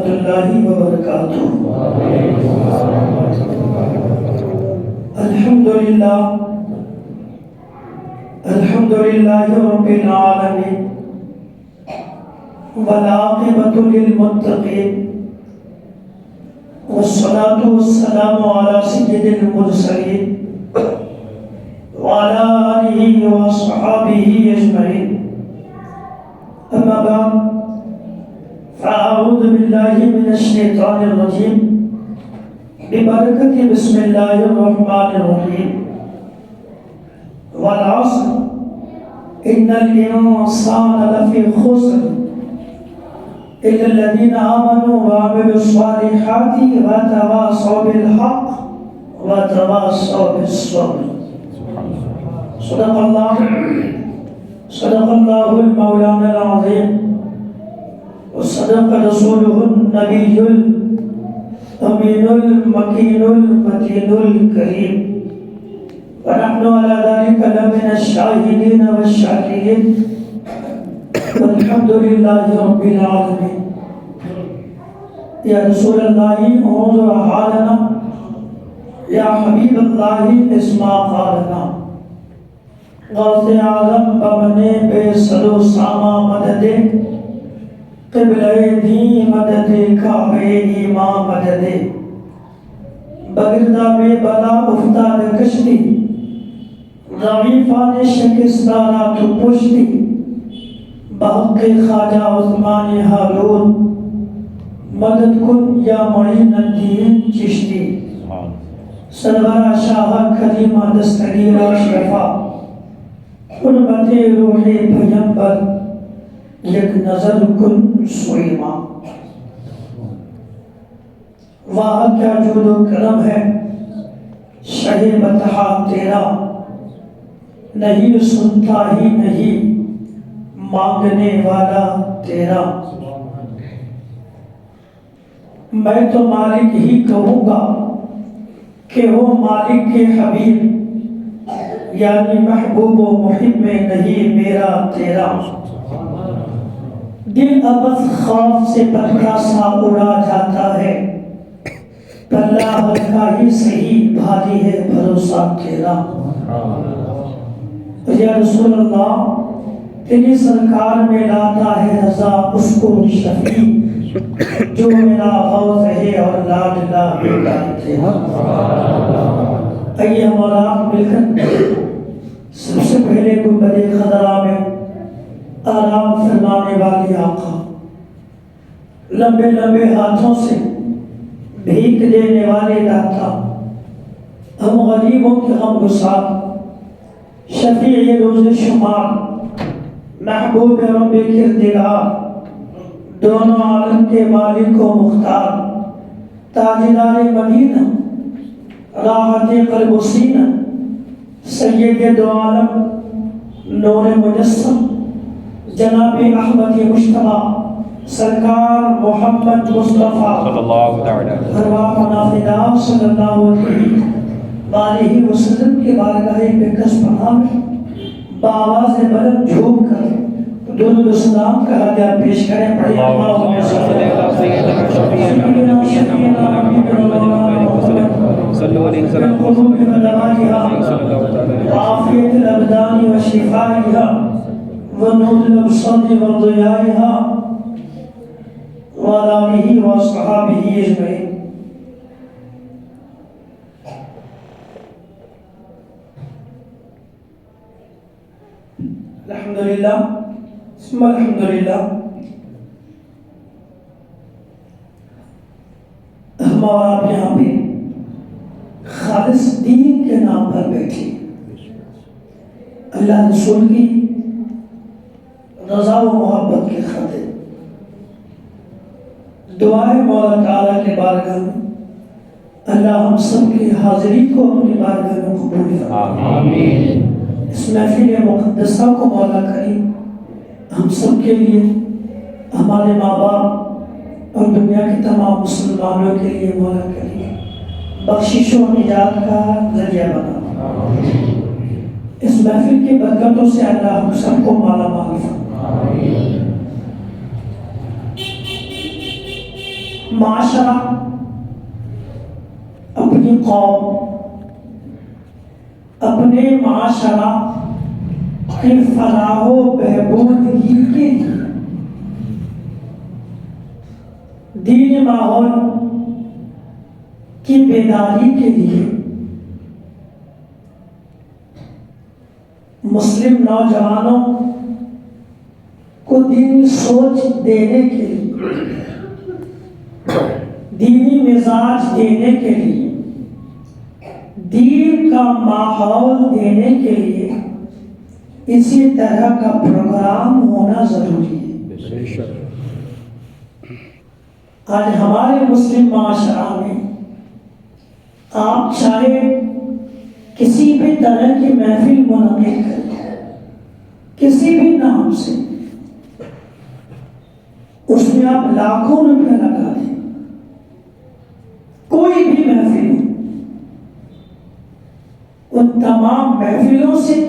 ورحمۃ اللہ وبرکاتہ۔ الحمدللہ رب العالمین والعاقبۃ للمتقین والصلاة والسلام علی سید المرسلین وعلى آلہ وصحابہ اجمعین، اما بعد فاعوذ باللہ من الشیطان الرجیم ببرکت بسم اللہ الرحمن الرحیم۔ والعصر ان الانسان لفی خسر الا الذین آمنوا وعملوا الصالحات وتواصوا بالحق وتواصوا بالصبر۔ صدق اللہ المولانا العظیم وصدق رسوله النبی الامین المکین المتین الکریم، ونحن على ذلك لمن الشاہدین والشاکرین، والحمد للہ رب العالمین۔ یا رسول اللہ انظر حالنا، یا حبیب اللہ اسمع قالنا، غوث اعظم بمنے بے صلو ساما مدد، قبلہ دی مدد کعبہ ایمان مدد، بگردہ بے بلا افتاد کشتی، ضعیفان شکستانا تو پشتی، بحق خواجہ عثمان ہارون، مدد کن یا معین الدین چشتی، سرور شاہ کریمہ دستگیر اشرفا، حرمت روح پیمبر یک نظر کن سوئیما۔ واہ کیا جود و کرم ہے شہ بطحا تیرا، نہیں سنتا ہی نہیں مانگنے والا تیرا۔ میں تو مالک ہی کہوں گا کہ وہ مالک کے حبیب، یعنی محبوب و محب میں نہیں میرا تیرا۔ دل ابس خوف سے پتھرا سا اڑا جاتا ہے، اللہ کا ہی صحیح بھاری ہے بھروسہ تیرا۔ یا رسول اللہ تیری سرکار میں لاتا ہے رضا اس کو شفیع، جو میرا غوث ہے اور لاڈلا بیٹا تیرا۔ آئیے ہمارا مل کر سب سے پہلے گنبد خضرا میں آرام فرمانے والی آقا، لمبے لمبے ہاتھوں سے بھیک دینے والے داتا، ہم غریبوں کے غم گسار، شفیع روز شمار، محبوب رب کردگار، دونوں عالم کے مالک و مختار، تاجدار مدینہ، راحت قلب و سینہ، سید دو عالم، نور مجسم، جناب احمد مجتبیٰ، سرکار محمد مصطفیٰ ارواح منافدہ صلی اللہ علیہ وسلم کے بارگاہ بکس پناہ میں بآواز بلند جھوم کر درود و سلام کا ہدیہ پیش کریں۔ پڑھیں اللہم صلی القلوب ودوائها وعافیت الابدان وشفائها ونور الابصار وضیائها وعلى آلہ وصحابہ اجمعین۔ الحمدللہ ثم الحمدللہ، ہم اور آپ یہاں پہ خالص دین کے نام پر بیٹھے، اللہ رسول کی رضا و محبت کے خاطر دعائیں مولا تعالیٰ کے بارگاہ میں اللہ ہم سب کی حاضری کو اپنی بارگاہ میں قبول فرمائے۔ آمین۔ اس محفل مقدسہ کو مولا کریم ہم سب کے لیے، ہمارے ماں باپ اور دنیا کے تمام مسلمانوں کے لیے مولا کریم بخشش و نجات کا ذریعہ بنا۔ اس محفل کی برکتوں سے اللہ ہم سب کو مالا مال فرمائے۔ معاشرہ، اپنی قوم، اپنے معاشرہ کی فلاح و بہبودگی کے لیے، دینی ماحول کی بیداری کے لیے، مسلم نوجوانوں کو دینی سوچ دینے کے لیے، دینی مزاج دینے کے لیے، دین کا ماحول دینے کے لیے اسی طرح کا پروگرام ہونا ضروری ہے۔ آج ہمارے مسلم معاشرہ میں آپ چاہے کسی بھی طرح کی محفل منعقد کریں، کسی بھی نام سے، اس میں آپ لاکھوں روپے لگا دیں، کوئی بھی محفل، ان تمام محفلوں سے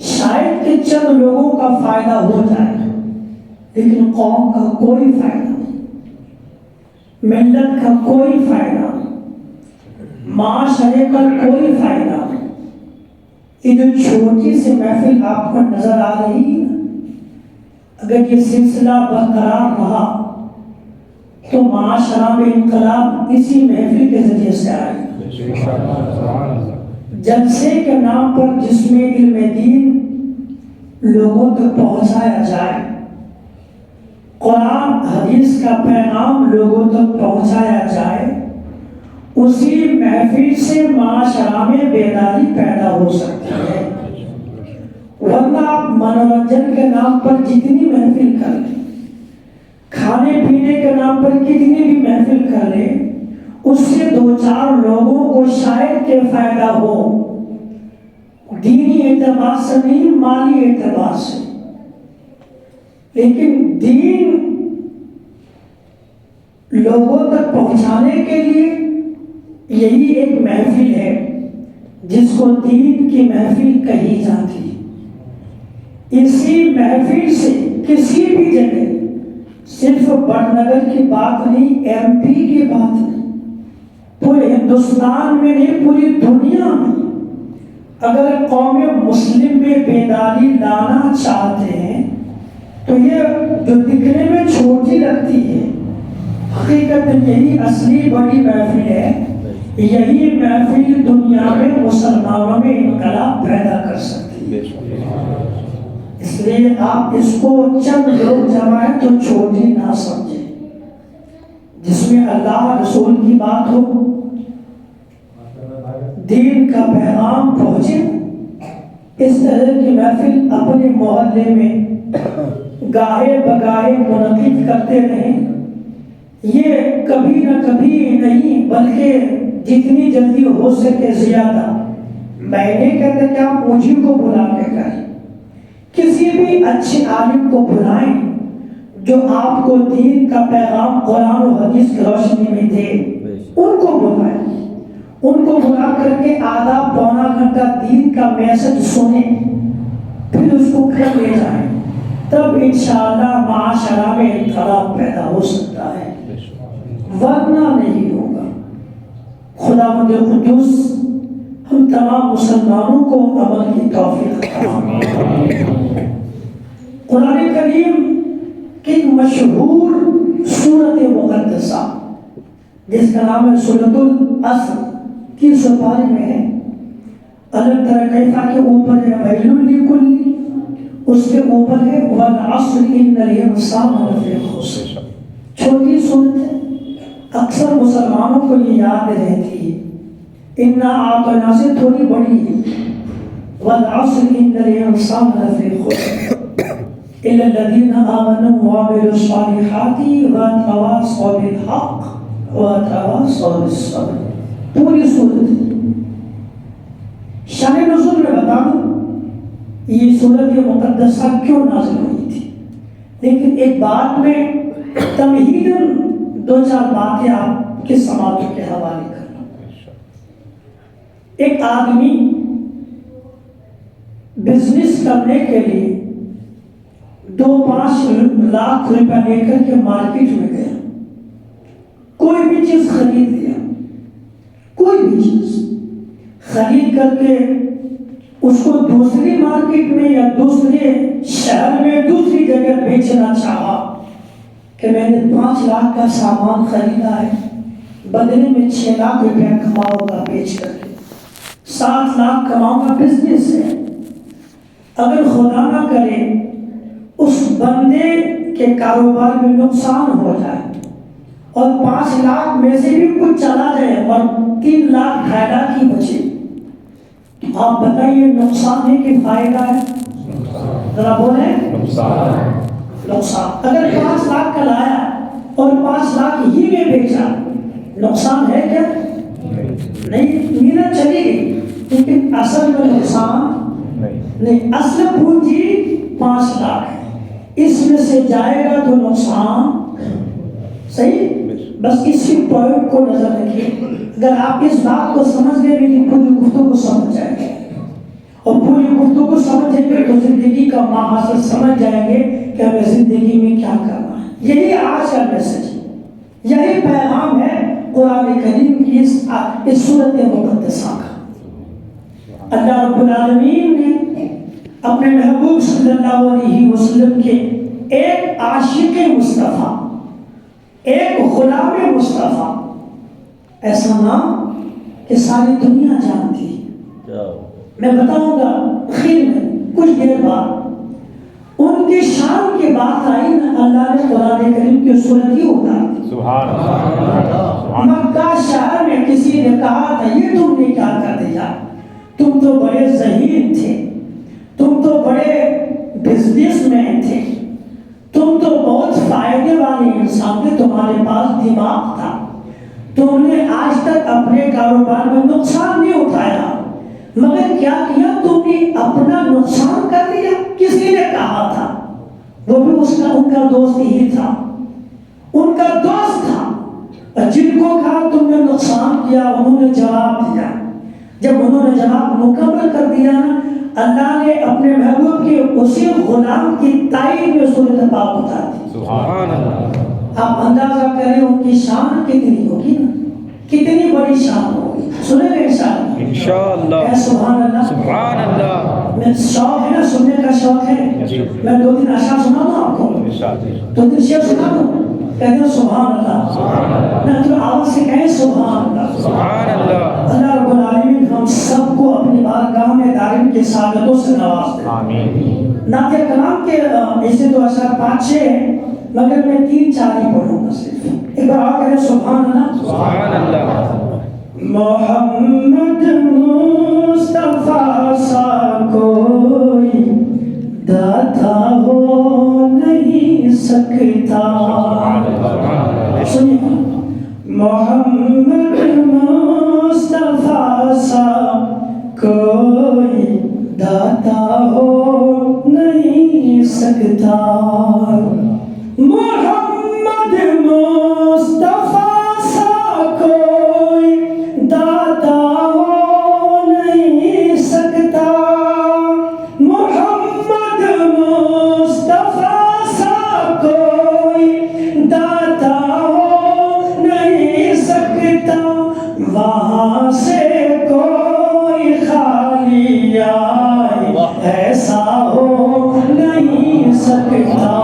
شاید کہ چند لوگوں کا فائدہ ہو جائے، لیکن قوم کا کوئی فائدہ نہیں، ملت کا کوئی فائدہ نہیں، معاشرے کا کوئی فائدہ نہیں۔ یہ جو چھوٹی سی محفل آپ کو نظر آ رہی ہے، اگر یہ سلسلہ برقرار رہا تو معاشرہ میں انقلاب اسی محفل کے ذریعے سے آئے گا۔ جلسے کے نام پر جس میں علم دین لوگوں تک پہنچایا جائے، قرآن حدیث کا پیغام لوگوں تک پہنچایا جائے، اسی محفل سے معاشرہ میں بیداری پیدا ہو سکتی ہے۔ ورنہ آپ منورنجن کے نام پر جتنی محفل کر لیں، کھانے پینے کے نام پر کتنی بھی محفل کر لیں، اس سے دو چار لوگوں کو شاید کہ فائدہ ہو، دینی اعتبار سے نہیں، مالی اعتبار سے، لیکن دین لوگوں تک پہنچانے کے لیے یہی ایک محفل ہے جس کو دین کی محفل کہی جاتی ہے۔ اسی محفل سے کسی بھی جگہ، صرف بڑھ نگر کی بات نہیں، ایم پی کی بات نہیں، پورے ہندوستان میں نہیں، پوری دنیا میں اگر قوم مسلم میں بیداری لانا چاہتے ہیں تو یہ جو دکھنے میں چھوٹی لگتی ہے، حقیقت یہی اصلی بڑی محفل ہے۔ یہی محفل دنیا میں مسلمانوں میں انقلاب پیدا کر سکتی ہے۔ اس لیے آپ اس کو چند لوگ جمائیں تو چھوٹی نہ سمجھیں، جس میں اللہ رسول کی بات ہو، دین کا پیغام پہنچے، اس طرح کی محفل اپنے محلے میں گاہے بگاہے منعقد کرتے رہیں۔ یہ کبھی نہ کبھی نہیں، بلکہ جتنی جلدی ہو سکے زیادہ، میں نے کہتا کہ آپ مجھے کو بلا کے کریں، کسی بھی اچھے عالم کو بلائیں جو آپ کو دین کا پیغام قرآن و حدیث کی روشنی میں دے، ان کو بلائیں، ان کو بلا کر کے آدھا پونا گھنٹہ دین کا میسج سنیں، پھر اس کو گھر لے جائیں، تب انشاءاللہ معاشرہ میں انقلاب پیدا ہو سکتا ہے، ورنہ نہیں ہوگا۔ خداوند قدوس ہم تمام مسلمانوں کو عمل کی توفیق عطا۔ قرآن کریم کی ایک مشہور سورت مقدسہ جس کا نام ہے سورۃ العصر، 300 پارے میں ہے، الم تر کیف کے اوپر ہے ویل لکل، اس کے اوپر ہے والعصر ان الانسان لفی خسر۔ چھوٹی صورت ہے، اکثر مسلمانوں کو یہ یاد رہتی ہے، انا اعطینا سے تھوڑی بڑی ہے، والعصر ان الانسان لفی خسر الا الذين آمنوا وعملوا الصالحات وتواصوا بالحق وتواصوا بالصبر۔ پوری صورت شان نزول میں بتا دوں یہ صورت مقدسہ کیوں نازل ہوئی تھی، لیکن ایک بات میں تمہیداً دو چار باتیں آپ کے سماعتوں کے حوالے کرنا۔ ایک آدمی بزنس کرنے کے لیے 2-5 لاکھ روپے لے کر کے مارکیٹ میں گیا، چیز خرید لیا، کوئی بھی چیز خرید کر کے اس کو دوسری مارکیٹ میں یا دوسرے شہر میں دوسری جگہ بیچنا چاہا کہ میں نے 5 لاکھ کا سامان خریدا ہے، بدلے میں 6 لاکھ روپیہ کماؤں گا بیچ کر کے، 7 لاکھ کماؤں گا، بزنس ہے۔ اگر خدا نہ کرے اس بندے کے کاروبار میں نقصان ہو جائے اور 5 لاکھ میں سے بھی کچھ چلا جائے اور 3 لاکھ 2.5 لاکھ ہی بچے، تو آپ بتائیے نقصان ہے کہ فائدہ ہے؟ ذرا بولیں، نقصان۔ اگر 5 لاکھ کا لایا اور 5 لاکھ ہی میں بیچا، نقصان ہے کیا؟ نہیں، محنت چلی گئی لیکن اصل میں نقصان نہیں۔ اصل پونجی 5 لاکھ ہے، اس میں سے جائے گا تو نقصان، صحیح؟ بس اسی پوائنٹ کو نظر رکھیے، اگر آپ اس بات کو سمجھ گئے میری پوری گفتگو سمجھ جائیں گے، اور پوری گفتگو سمجھیں گے تو زندگی کا ماحصل سمجھ جائیں گے کہ ہمیں زندگی میں کیا کرنا ہے۔ یہی آج کا میسج ہے، یہی پیغام ہے قرآن کریم کی اس سورت مقدسہ کا۔ اللہ رب العالمین نے اپنے محبوب صلی اللہ علیہ وسلم کے ایک عاشق مصطفیٰ، ایک غلام مصطفیٰ، ایسا نام کہ ساری دنیا جانتی ہے، میں بتاؤں گا خیر میں کچھ دیر بعد۔ ان کی شان کی بات آئی نا، اللہ نے قرآن کریم کی صورت ہی اتار دی۔ سبحان اللہ۔ مکہ شہر میں کسی نے کہا تھا یہ تم نے کیا کر دیا، تم تو بڑے ذہین تھے، تم تو بڑے بزنس مین تھے، تم تو بہت فائدے والے انسان تھے، تمہارے پاس دماغ تھا، تم نے آج تک اپنے کاروبار میں نقصان نہیں اٹھایا، مگر کیا کیا تم نے اپنا نقصان کر دیا۔ کسی نے کہا تھا، وہ بھی ان کا دوست ہی تھا، ان کا دوست تھا، اور جن کو کہا تم نے نقصان کیا انہوں نے جواب دیا۔ جب انہوں نے جواب مکمل کر دیا نا، اللہ نے اپنے محبوب کے اسی غلام کی تائید میں سورۃ باب اتار دی۔ سبحان اللہ۔ آپ اندازہ کریں ان کی شان کتنی ہوگی نا، کتنی بڑی شان ہوگی، سنیں گے انشاءاللہ۔ سبحان اللہ، سبحان اللہ۔ میں شوق ہے نا، سننے کا شوق ہے، میں 2-3 اشعار سنا دوں آپ کو، 2-3 شعر سنا دوں، کہتے ہیں سبحان اللہ، نہ تو آواز سے کہیں سبحان اللہ، سبحان اللہ۔ اللہ رب العالمین ہم سب کو اپنی بارگاہ میں دائم کے سعادتوں سے نواز دے، آمین۔ نعت کلام کے ایسے تو اشعار 5-6 ہیں، مگر میں 3-4 ہی پڑھوں گا صرف۔ ایک بار آ کہیں سبحان اللہ، سبحان اللہ۔ محمد مصطفیٰ سا کوئی داتا ہو نہیں سکتا، سنیے، محمد مصطفیٰ سا کوئی داتا ہو نہیں سکتا، محمد مصطفیٰ سا کوئی داتا ہو نہیں سکتا، محمد مصطفیٰ سا کوئی داتا ہو نہیں سکتا، وہاں سے کوئی خالی آئے ایسا ہو نہیں سکتا،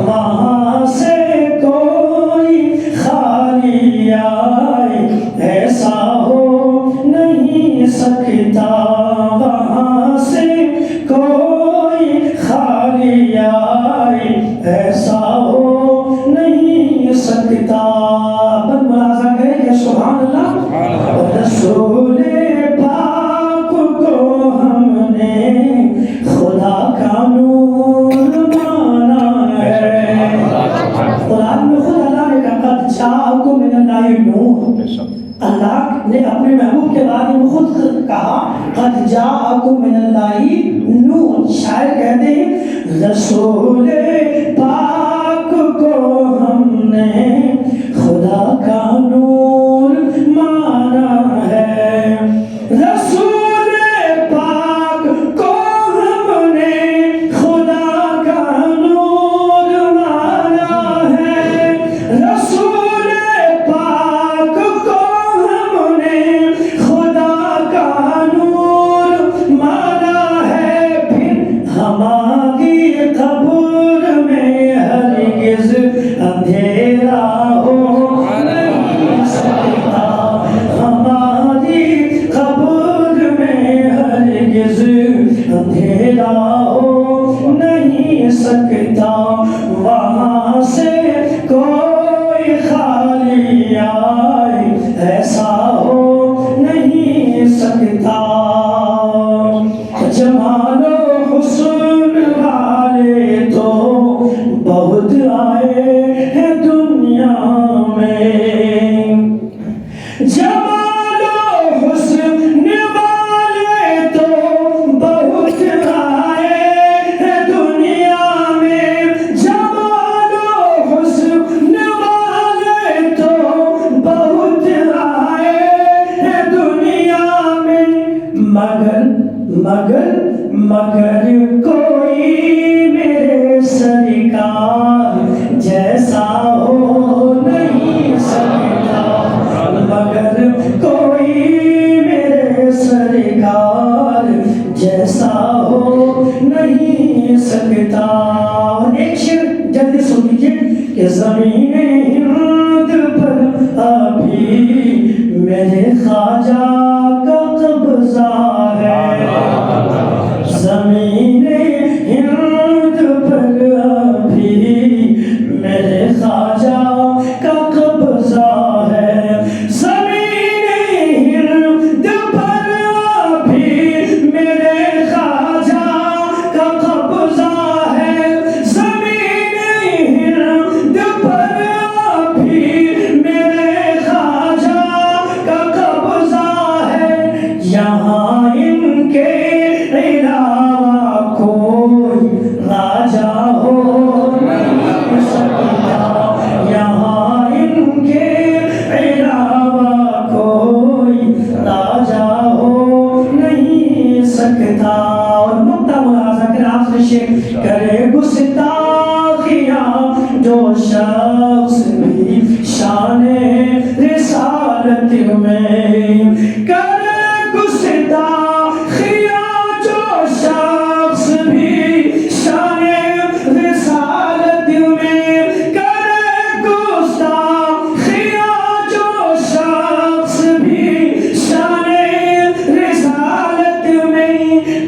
وہاں سے کوئی خالی آئے ایسا ہو نہیں سکتا، وہاں سے کوئی خالی آئے ایسا ہو نہیں سکتا۔ بن ملازہ کریں کہ سبحان اللہ۔ رسول پاک کو ہم نے خدا کا نور مانا ہے، قرآن میں خود اللہ نے کہا قد جاءکم من اللہ نور، اللہ نے اپنے محبوب کے بارے میں خود کہا قد جاءکم من اللہ نور۔ شاعر کہتے ہیں رسول پاک کو ہم نے خدا کا نور مانا ہے، رسول پاک کو ہم نے خدا کا نور مانا ہے، رسول پاک دنیا ایسا ہو نہیں سکتا، جمال و حسن والے تو بہت آئے ہیں دنیا میں، جمال و حسن والے تو بہت آئے ہیں دنیا میں، جمال و حسن والے تو بہت آئے ہیں دنیا میں، مگر کوئی میرے سرکار جیسا ہو نہیں سکتا، مگر کوئی میرے سرکار جیسا ہو نہیں سکتا۔ ایک شعر جلدی سن لیجیے کہ زمین ہند پر ابھی میرے خواجہ کا قبضہ ہے، زمین ہند پر ابھی میرے خواجہ کا قبضہ ہے، زمین ہند پر ابھی میرے خواجہ کا قبضہ ہے، زمین ہند پر ابھی میرے خواجہ کا قبضہ ہے، یہاں ان کے علاوہ کوئی راجہ ہو نہیں سکتا، یہاں ان کے علاوہ کوئی راجہ ہو نہیں سکتا۔ اور نقطہ ملاحظہ کر آخر شیخ کرے گستاخیاں جو شخص بھی شان رسالت میں، کرے گستاخیاں جو شخص بھی شان رسالت میں، کرے گستاخیاں جو شخص بھی شان رسالت میں،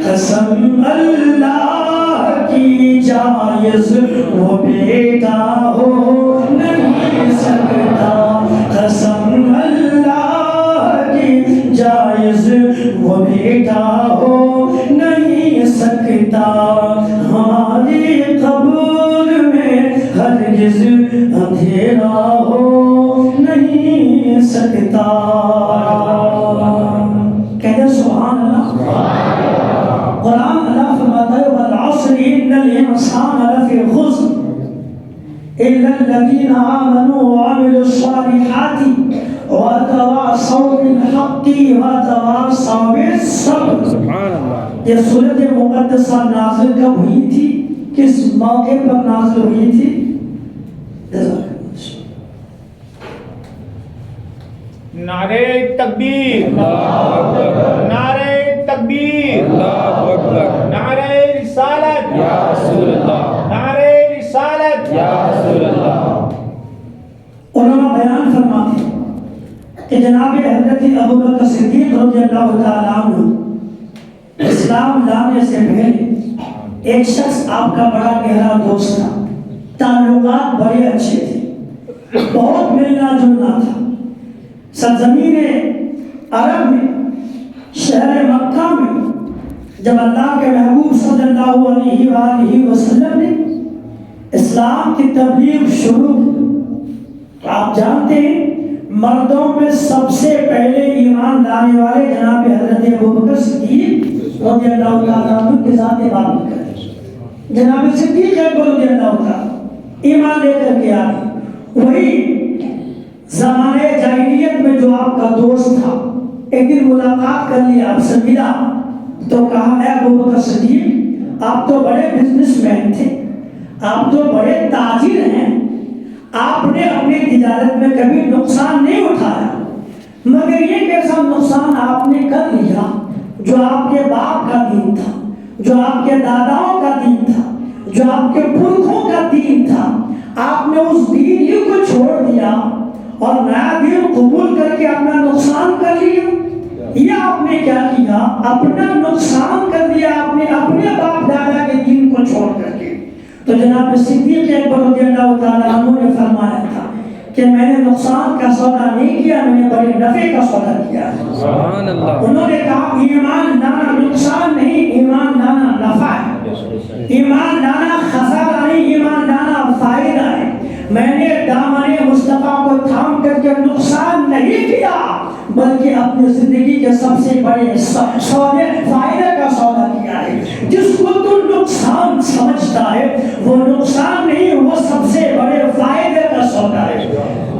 قسم اللہ کی جائز وہ بیٹا ہو نہیں سکتا، قسم اللہ کی جائز وہ بیٹا ہو نہیں سکتا، ہماری قبر میں ہرگز اندھیرا ہو نہیں سکتا۔ کہتے سبحان اللہ۔ قرآن اللہ فرماتا ہے والعصر ان الانسان لفی خسر الا الذین آمنوا وعملوا الصالحات وتواصوا بالحق وتواصوا بالصبر۔ سبحان اللہ۔ یہ سورۃ مقدسہ نازل کب ہوئی تھی، کس موقع پر نازل ہوئی تھی؟ نعرہ تکبیر، نعرہ تکبیر، نعرہ رسالت یا رسول اللہ، نعرہ رسالت یا رسول اللہ۔ علماء بیان فرماتے ہیں کہ جناب حضرت ابوبکر صدیق رضی اللہ تعالیٰ عنہ اسلام لانے سے پہلے ایک شخص آپ کا بڑا گہرا دوست تھا، تعلقات بڑے اچھے تھے، بہت ملنا جلنا تھا۔ سرزمین عرب میں، شہر مکہ میں جب اللہ کے محبوب صلی اللہ علیہ وآلہ وسلم نے اسلام کی تبلیغ شروع کی، تو آپ جانتے ہیں مردوں میں سب سے پہلے ایمان لانے والے جناب حضرت ابوبکر صدیق رضی اللہ تعالیٰ عنہ کے ذات بابرکت ہے۔ جناب صدیق اکبر رضی اللہ تعالیٰ ایمان لے کر کے آئے، وہی زمانے جاہلیت میں جو آپ کا دوست تھا، ایک دن ملاقات کر لی، آپ سے ملا تو کہا اے ابوبکر صدیق آپ تو بڑے بزنس مین تھے، آپ تو بڑے تاجر ہیں، آپ نے اپنی تجارت میں کبھی نقصان نہیں اٹھایا، مگر یہ کیسا نقصان آپ نے کر لیا جو آپ کے باپ کا دین تھا، جو آپ کے داداؤں کا دین تھا، جو آپ کے پرکھوں کا دین تھا، آپ نے اس دین ہی کو چھوڑ دیا اور نیا دین قبول کر کے اپنا نقصان کر لیا۔ یہ آپ نے کیا کیا؟ اپنا نقصان کر دیا، آپ نے اپنے باپ دادا کے دین کو چھوڑ کر کے۔ تو جناب صدیق اکبر رضی اللہ تعالیٰ عنہ نے فرمایا تھا کہ میں نے نقصان کا سودا نہیں کیا، میں نے بڑے نفع کا سودا کیا ہے۔ سبحان اللہ۔ انہوں نے کہا ایمان لانا نقصان نہیں، ایمان لانا نفع ہے، ایمان لانا خسارہ نہیں، ایمان لانا فائدہ ہے۔ میں نے دامن مصطفیٰ کو تھام کر کے نقصان نہیں کیا، بلکہ اپنی زندگی کے سب سے بڑے سودے فائدے کا سودا کیا ہے۔ جس کو تو نقصان سمجھتا ہے وہ نقصان نہیں، وہ سب سے بڑے فائدے کا سودا ہے۔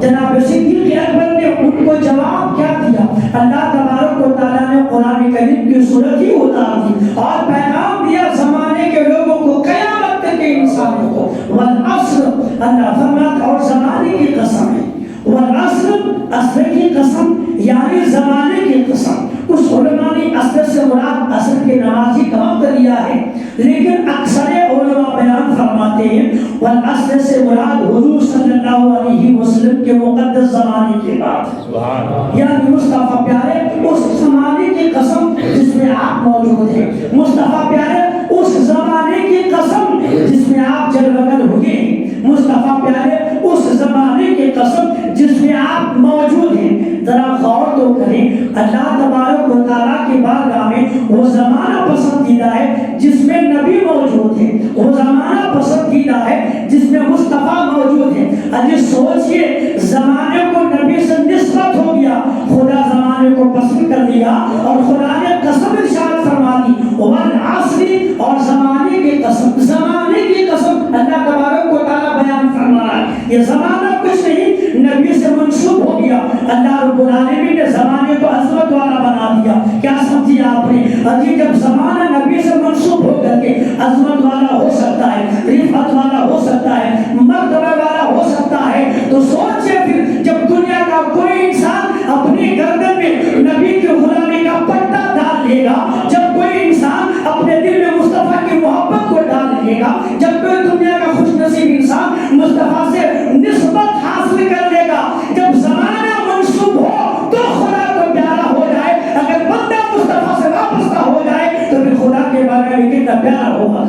جناب صدیق اکبر نے ان کو جواب کیا دیا؟ اللہ تبارک و تعالیٰ نے قرآن کریم کی صورت ہی اتار دی اور پیغام دیا زمانے کے لوگوں کو، قیامت تک کے انسانوں کو۔ والعصر، اللہ فرماتا اور زمانے کی قسم ہے، والعصر، عصر کی قسم یعنی زمانے کی قسم۔ کچھ علماء نے عصر سے مراد عصر کے نمازی کا وقت لیا ہے، لیکن اکثر علماء بیان فرماتے ہیں والعصر سے مراد حضور صلی اللہ علیہ وسلم کے مقدس زمانے کی بات، یعنی مصطفیٰ پیارے اس زمانے کی قسم جس میں آپ موجود ہیں، مصطفیٰ پیارے اس زمانے کی قسم جس میں آپ جلوگر ہوئے ہیں، مصطفیٰ پیارے اس زمانے کی قسم جس میں آپ موجود ہیں۔ ذرا غور تو کریں، اللہ تبارک و تعالیٰ کی بارگاہ میں وہ زمانہ پسندیدہ ہے جس میں نبی موجود ہے، وہ زمانہ پسندیدہ ہے جس میں مصطفیٰ موجود ہے۔ اجی سوچئے زمانے کو نبی سے نسبت ہو گیا، خدا زمانے کو پسند کر لیا اور خدا نے قسم ارشاد فرما دی والعصر، اور زمانے کی قسم، زمانے کی قسم اللہ تبارک و تعالیٰ بیان فرما رہا ہے۔ یہ زمانہ کچھ نہیں، نبی سے منسوب ہو گیا۔ اللہ رب العالمین نے زمانے کو عظمت والا بنا دیا۔ کیا سمجھی آپ نے؟ اجی جب زمانہ نبی سے منسوب ہو کر کے عظمت والا ہو سکتا ہے، رفعت والا ہو سکتا ہے، مرتبہ والا ہو سکتا ہے، تو سوچئے پھر جب دنیا کا کوئی انسان اپنی گردن میں نبی کی غلامی کا پٹا ڈال لے گا، جب کوئی انسان اپنے دل میں مصطفیٰ کی محبت کو ڈال لے گا، جب کوئی دنیا کا خوش نصیب انسان مصطفیٰ سے نسبت حاصل کر لے گا، جب زمانہ منسوب ہو تو خدا کو پیارا ہو جائے، اگر بندہ مصطفیٰ سے وابستہ ہو جائے تو پھر خدا کے بارے میں کتنا پیارا ہوگا۔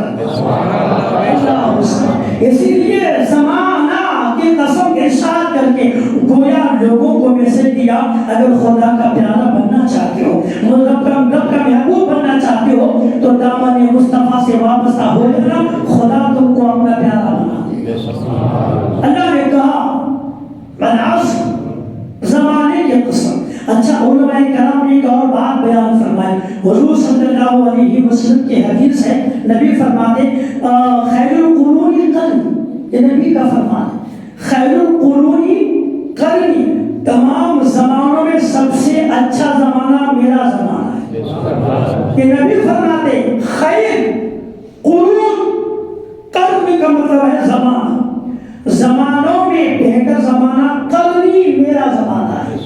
اسی لیے زمانہ کی قسم ارشاد کر کے گویا لوگوں کو میسج دیا، اگر خدا کا پیارا بننا چاہتے ہو، رب کا محبوب بننا چاہتے ہو تو دامن مصطفیٰ سے وابستہ ہو جانا، خدا تم کو اپنا پیارا بنا دے۔ اللہ نے کہا والعصر، زمانے کی قسم۔ اچھا علماء کرام نے ایک اور بات بیان فرمائی، حضور صلی اللہ علیہ وسلم کی حدیث ہے، نبی فرماتے خیر القرون قرنی، یہ نبی کا فرمان ہے، خیر القرون قرنی، تمام زمانوں میں سب سے اچھا زمانہ میرا زمانہ ہے۔ یہ نبی فرماتے خیر قرون، قرن کا مطلب ہے زمانہ، زمانوں میں بہتر زمانہ قرنی میرا زمانہ ہے۔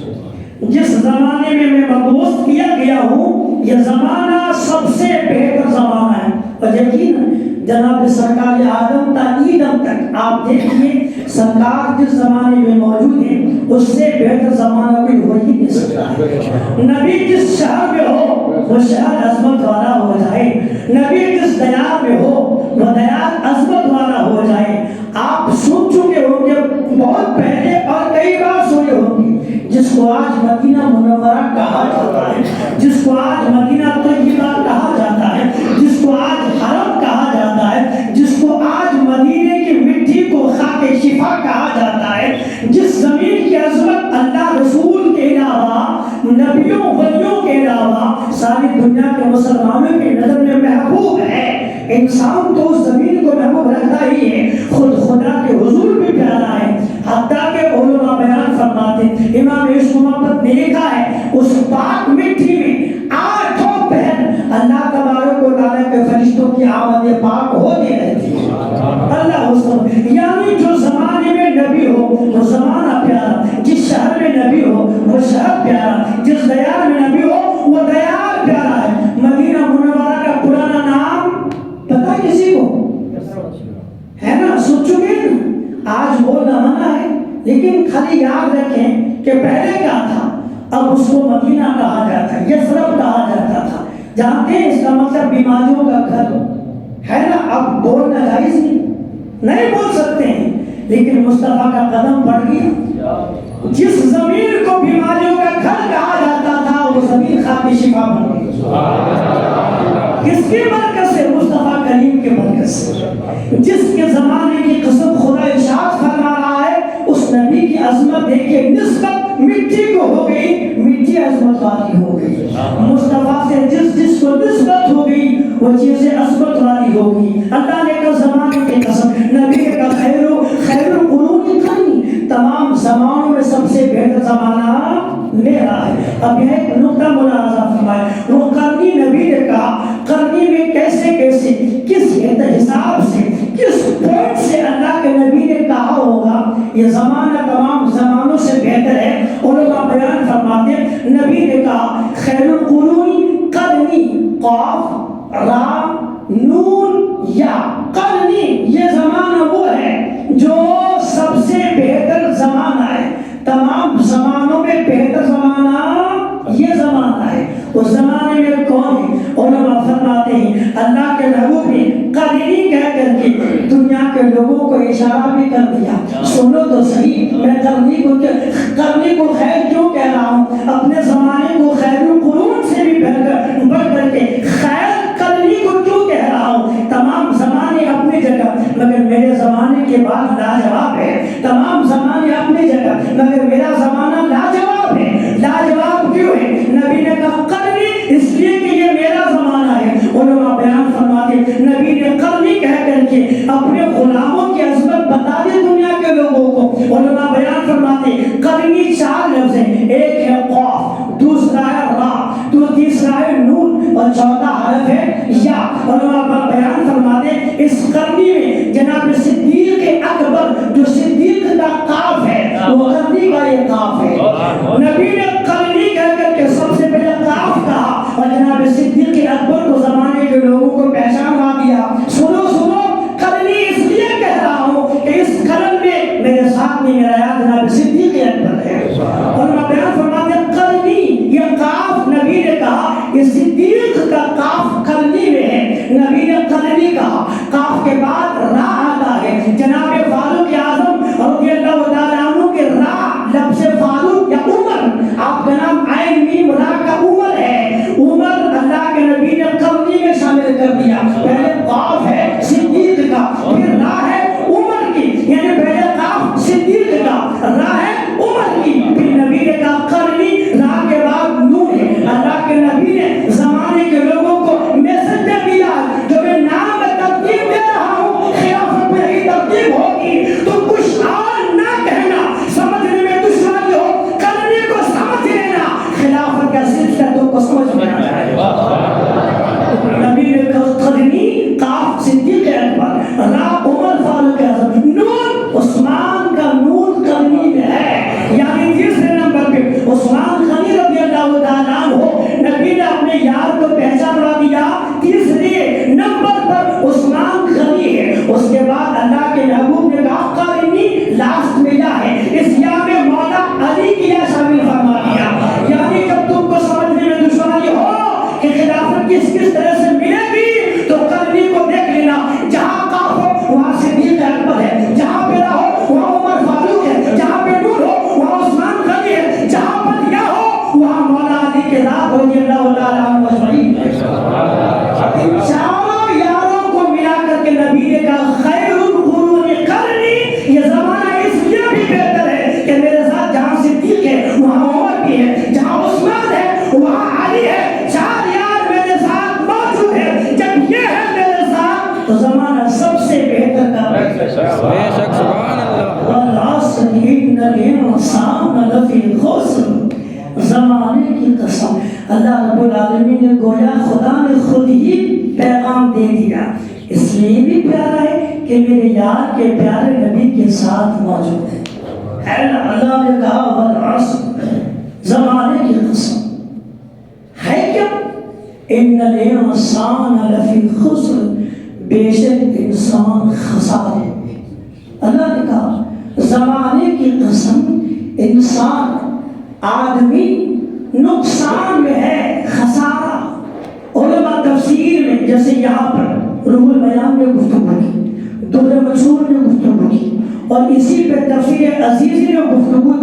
جس زمانے میں میں مبعوث کیا گیا ہوں یہ زمانہ سب سے بہتر زمانہ ہے۔ اور یقین جناب سرکار آدم تا ایدم تک آپ دیکھیے سرکار جس زمانے میں موجود ہیں اس سے بہتر زمانہ کوئی ہو ہی نہیں سکتا۔ نبی جس شہر میں ہو وہ شہر عظمت والا ہو جائے، نبی جس دیار میں ہو وہ دیار عظمت والا ہو جائے۔ آپ سن چکے ہوں گے بہت پہلے اور کئی بار سنے ہوں گے، جس کو آج مدینہ منورہ کہا جاتا ہے، جس کو آج مدینہ طیبہ کہا جاتا ہے، جس کو آج حرم کہا جاتا ہے، جس کو آج مدینے کی مٹی کو خاک شفا کہا جاتا ہے، جس زمین کی عظمت اللہ رسول کے علاوہ، نبیوں ولیوں کے علاوہ ساری دنیا کے مسلمانوں کی نظر میں محبوب ہے۔ انسان تو اس زمین کو محبوب رکھتا ہی ہے، خود خدا کے حضور بھی پیارا ہے۔ حتیٰ کہ علماء بیان فرماتے، امام عشق محبت نے لکھا ہے اس پاک مٹی میں 8 پہر اللہ تبارک و تعالیٰ کے فرشتوں کی آمد پاک ہوتی رہتی ہے۔ اللہ حسن، یعنی جو زمانے میں نبی ہو وہ زمانہ پیارا، جس شہر میں نبی ہو وہ شہر پیارا، جس دیار میں نبی ہو وہ دیار پیارا ہے۔ مدینہ منورہ کا پرانا نام پتہ کسی کو ہے نا؟ سن چکے نا؟ آج بولنا منع ہے، لیکن خالی یاد رکھیں کہ پہلے کیا تھا، اب اس کو مدینہ کہا جاتا ہے، یثرب کہا جاتا تھا۔ جانتے ہیں اس کا مطلب بیماریوں کا گھر ہے نا؟ اب بولنا جائز نہیں بول سکتے ہیں، لیکن مصطفیٰ کا قدم پڑ گیا جس زمین کو بیماریوں کا گھر کہا جاتا تھا وہ زمین خاک شفا بن گئی. کس کی برکت سے؟ مصطفیٰ کریم کے برکت سے. جس کے زمانے کی قسم خدا ارشاد فرما رہا ہے اس نبی کی عظمت دیکھے نسبت مٹی کو ہو گئی، مٹی عظمت والی ہو گئی. مصطفیٰ سے جس کو نسبت ہو گئی وہ چیزیں عظمت والی ہو گئی. اللہ نے کہا زمانے کی قسم، نبی کا خیر القرون قرنی، تمام زمانوں میں سب سے بہتر زمانہ میرا ہے. اب یہ ایک نقطہ ملاحظہ فرمائے، وہ قرنی نبی نے کہا، قرنی میں کیسے کس حساب سے کس پوائنٹ سے اللہ کے نبی نے کہا ہوگا یہ زمانہ تمام زمانوں سے بہتر ہے. علماء بیان فرماتے ہیں نبی نے کہا خیر القرون قرنی، قاف را نون یا قرنی، یہ زمانہ وہ ہے جو سب سے بہتر زمانہ ہے. تمام زمانوں میں بہتر زمانہ یہ زمانہ ہے. اس زمانے میں کون ہے؟ علماء فرماتے ہیں اللہ کے محبوب نے قرنی کہہ کر کے دنیا کے لوگوں کو اشارہ بھی کر دیا. سنو تو صحیح، میں قرنی کو خیر کیوں کہہ رہا ہوں؟ اپنے زمانے کو خیر القرون سے بھی بڑھ کر کے خیر قرنی کو کیوں کہہ رہا ہوں؟ تمام زمانے اپنی جگہ مگر میرے زمانے کے بعد لاجواب ہے. تمام زمانے اپنی جگہ مگر میرا زمانہ لاجواب ہے. لاجواب کیوں ہے؟ نبی نے کہا قرنی اس لیے کہ یہ میرا زمانہ ہے. علماء بیان فرماتے نبی نے قرنی کہہ کر کے اپنے غلاموں کی عظمت بتا دی دنیا کے لوگوں کو. علماء بیان فرماتے قرنی 4 لفظ ہیں، ایک ہے قاف، دوسرا ہے را، تیسرا ہے نون اور چوتھا حرف ہے یا. علماء بیان فرماتے اس قرنی میں جناب صدیق اکبر جو صدیق کا قاف ہے وہ قرنی کا یہ قاف ہے. نبی نے قرنی کہہ کر کے سب سے پہلے قاف کہا اور جناب صدیق اکبر کو زمانے کے لوگوں کو پہچانوا دیا. سنو قرنی اس لیے کہہ رہا ہوں کہ اس قرن میں میرے ساتھ میں میرا یاد جناب صدیق اکبر ہے. اور میں بیان فرماتے قرنی یہ قاف نبی نے کہا یہ صدیق کا قاف قرنی میں ہے. نبی نے قرنی کہا، قاف کے بعد را آتا ہے. جناب فاروق اعظم رضی اللہ تعالیٰ عنہ کے را لفظ فاروق یا عمر، آپ کا نام عین میم را کا عمر ہے. عمر اللہ کے نبی نے قرنی میں شامل کر دیا. پہلے قاف ہے صدیق کا، پھر را ہے عمر کی، یعنی پہلے قاف صدیق کا، را ہے عمر کی، پھر نبی نے کہا قرنی، را کے بعد نون ہے. اللہ کے نبی نے زمانے کے لوگوں کو میسج دیا جو میں نام میں ترتیب دے رہا ہوں خلافت میں ہی ترتیب ہوگی. تو کچھ اور نہ کہنا، سمجھنے میں دشواری ہو قرنی کو سمجھ لینا، خلافت کا سلسلہ تو کو سمجھ میں آ جائے. نبی نے کہا قرنی قاف صدیق اکبر، را عمر فاروق اعظم، نون عثمان کا نون قرنی میں ہے. یعنی تیسرے نمبر پہ عثمان غنی رضی اللہ تعالیٰ عنہ نبی نے اپنے یار کو پہچانوا دیا. تیسرے نمبر پر عثمان غنی ہے. اس کے بعد اللہ کے محبوب نے کہا قرنی لاسٹ میں یا ہے. اس یا میں مولا علی کی یا شامل فرما دیا. یعنی جب تم کو سمجھنے میں دشواری ہو کہ خلافت کس طرح سے ملے گی تو قرنی کو دیکھ لینا. جہاں قاف ہو وہاں صدیق اکبر ہے، جہاں پہ را ہو وہاں عمر فاروق ہے، جہاں پہ نور ہو وہاں عثمان غنی ہے، جہاں پر یا ہو وہاں مولا علی کے ذات رضی اللہ تعالیٰ عنہ اجمعین. چاروں یاروں کو ملا کر کے نبی نے کہا خیر القرون قرنی، یہ زمانہ اس لیے بھی بہتر ہے کہ میرے ساتھ جہاں صدیق ہے وہاں عمر بھی ہے، جہاں عثمان ہے وہاں علی ہے. 4 یار میرے ساتھ موجود ہے. جب یہ ہے میرے ساتھ تو زمانہ سب سے بہتر کا ہے. بے شک سبحان اللہ. والعصر ان الانسان لفی خسر، زمانے کی قسم. اللہ رب العالمین نے گویا خدا نے خود ہی پیغام دے دیا. اس لیے بھی پیارا ہے کہ میرے یار کے پیارے نبی کے ساتھ موجود ہے. اللہ نے کہا والعصر، زمانے کی قسم ہے کیا؟ ان الانسان لفی خسر، بے شک انسان خسارے میں. اللہ نے کہا زمانے کی قسم، انسان آدمی نقصان میں ہے، خسارہ. علماء تفسیر میں جیسے یہاں پر روح البیان میں گفتگو کی، در منصور میں گفتگو کی، اور اسی پہ تفسیر عزیزی نے گفتگو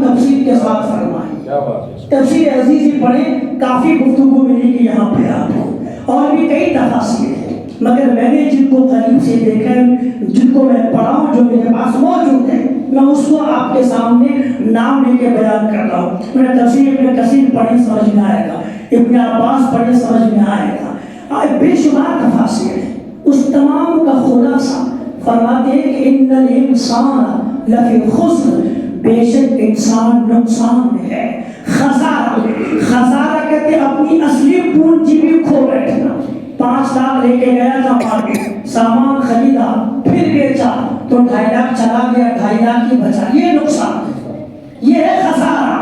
تفسیر عزیزی پڑھیں، کافی گفتگو ملے گی یہاں پہ آپ کو، اور بھی کئی تفاسیر ہیں، مگر میں نے جن کو قریب سے دیکھا ہے، جن کو میں پڑھا ہوں، جو میرے پاس موجود ہے، میں اس کو آپ کے سامنے نام لے کے بیان کر رہا ہوں۔ میں نے تفسیر ابن کثیر پڑھی، سمجھ میں آئے گا، ابن عباس پڑھی، سمجھ میں آئے گا، بے شمار تفاسیر ہیں۔ اس تمام کا خلاصہ فرماتے ہیں کہ ان الانسان لفی خسر، بے شک انسان نقصان میں ہے۔ خسارہ کہتے ہیں اپنی اصلی پونجی بھی کھو بیٹھنا۔ 5 لاکھ لے کے گیا تھا مارکیٹ، سامان خریدا، پھر بیچا تو 2.5 لاکھ چلا گیا، 2.5 لاکھ ہی بچا، یہ نقصان ہے، یہ ہے خسارہ۔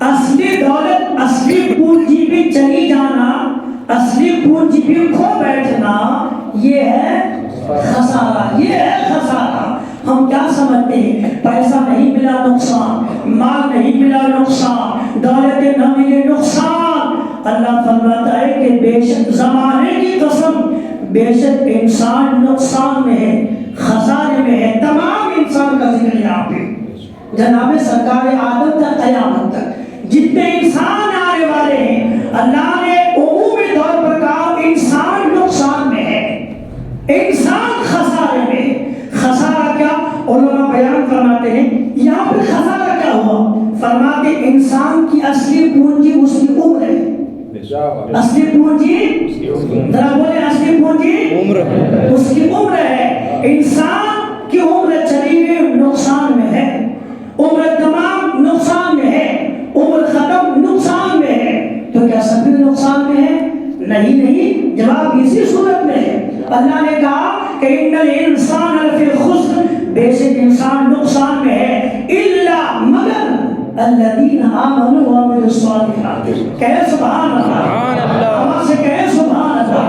اصلی دولت، اصلی پونجی بھی چلی جانا، اصلی پونجی بھی کھو بیٹھنا، یہ ہے خسارہ، یہ ہے خسارہ۔ ہم کیا سمجھتے ہیں؟ پیسہ نہیں ملا نقصان، مال نہیں ملا نقصان، دولت نہ ملی نقصان۔ اللہ فرماتا ہے کہ بے شک زمانے کی قسم، بے شک انسان نقصان میں ہے، خسارے میں ہے۔ تمام انسان کا ذکر یہاں پہ جناب سرکار آدم تک قیامت تک جتنے انسان آنے والے ہیں، اللہ نے عمومی طور پر کہا انسان نقصان میں ہے، انسان خسارے میں ہے۔ خسارہ کیا؟ علماء بیان فرماتے ہیں یہاں پر خسارہ کیا ہوا؟ فرماتے انسان کی اصلی پونجی اس کی عمر ہے۔ اصلی پونجی ذرا بولے، اصلی پونجی عمر، اس کی عمر ہے۔ انسان کی عمر چلی گئی، نقصان میں ہے، عمر تمام نقصان میں ہے، عمر ختم نقصان میں ہے۔ تو کیا سب بھی نقصان میں ہے؟ نہیں، جواب اسی صورت میں ہے۔ اللہ نے کہا کہ ان الانسان لفی خسر، بے شک انسان نقصان میں ہے، الا مگر الذین آمنوا وعملوا الصالحات۔ کہے سبحان اللہ، آواز سے کہے سبحان اللہ۔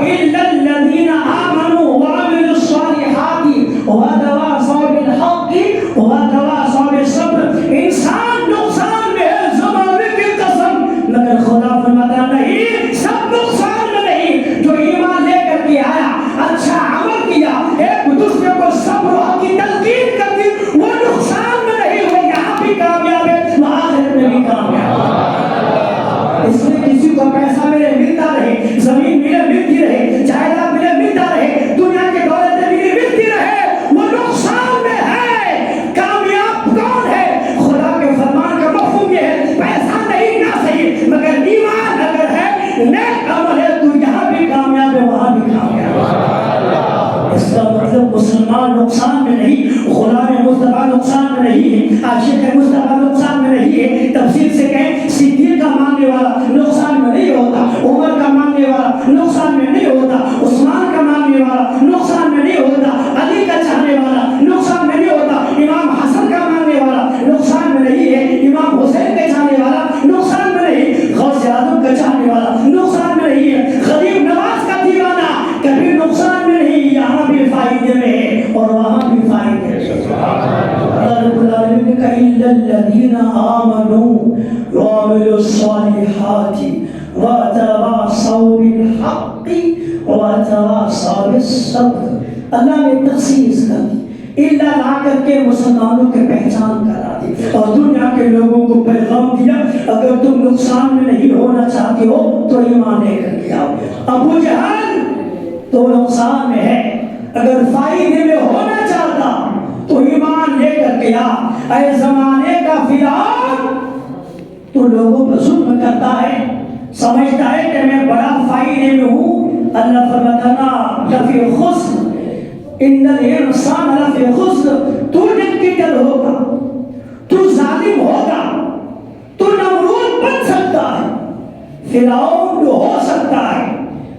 الا الذین آمنوا وعملوا الصالحات وتواصوا بالحق وتواصوا بالصبر۔ انسان نقصان میں ہے، زمانے کی قسم، مگر خدا فرماتا نہیں، سب نقصان میں نہیں۔ جو ایمان لے کر کے آیا، اچھا عمل کیا، ایک دوسرے کو صبر و حق کی تلقین کر دی، وہ نقصان میں نہیں، وہ یہاں بھی کامیاب ہے، وہ آخرت میں بھی کامیاب ہے۔ اس لیے کسی کو پیسہ ملے ملتا رہے، زمین ملے ملتی رہے، جائیداد ملے ملتا رہے، دنیا کی دولتیں ملے ملتی رہے، وہ نقصان میں ہے۔ کامیاب کون ہے؟ خدا کے فرمان کا مفہوم یہ ہے، پیسہ نہیں نہ صحیح، مگر ایمان اگر ہے، نیک عمل ہے، تو یہاں بھی کامیاب ہے، وہاں بھی کامیاب ہے۔ اس کا مطلب مسلمان نقصان میں نہیں، غلام مصطفیٰ نقصان میں نہیں ہے، عاشق مصطفیٰ نقصان میں نہیں ہے۔ تفسیر سے کہیں صدیق کا ماننے والا نقصان میں نہیں ہوتا، عمر کا ماننے والا نقصان میں نہیں ہوتا، عثمان کا ماننے والا نقصان میں نہیں ہوتا، علی کا چاہنے والا نقصان میں نہیں ہوتا، امام حسن کا ماننے والا نقصان میں نہیں ہے، امام حسین کا چاہنے والا نقصان میں نہیں، غوث اعظم کا چاہنے والا نقصان میں نہیں ہے، غریب نواز کا دیوانہ کبھی نقصان میں نہیں، یہاں بھی فائدے میں ہے اور وہاں بھی فائدے میں۔ اللہ رب العالمین نے کہا الا الذین آمنوا وعملوا الصالحات وتواصوا بالحق وتواصوا بالصبر۔ اللہ نے تخصیص کر دی، الا لا کر کے مسلمانوں کے پہچان کرا دی اور دنیا کے لوگوں کو پیغام دیا، اگر تم نقصان میں نہیں ہونا چاہتے ہو تو ایمان لے کر کے آؤ۔ ابو جہل تو نقصان میں ہے، اگر فائدے میں ہونا چاہتا تو ایمان لے کر کے آ۔ اے زمانے کا فرعون، تو لوگوں پر ظلم کرتا ہے، سمجھتا ہے کہ میں بڑا فائدے میں ہوں۔ اللہ فرماتا نا لفی خسر، ان الانسان لفی خسر۔ تو ڈکٹیٹر ہوگا، تو ظالم ہوگا، تو نمرود بن سکتا ہے، فرعون ہو سکتا ہے،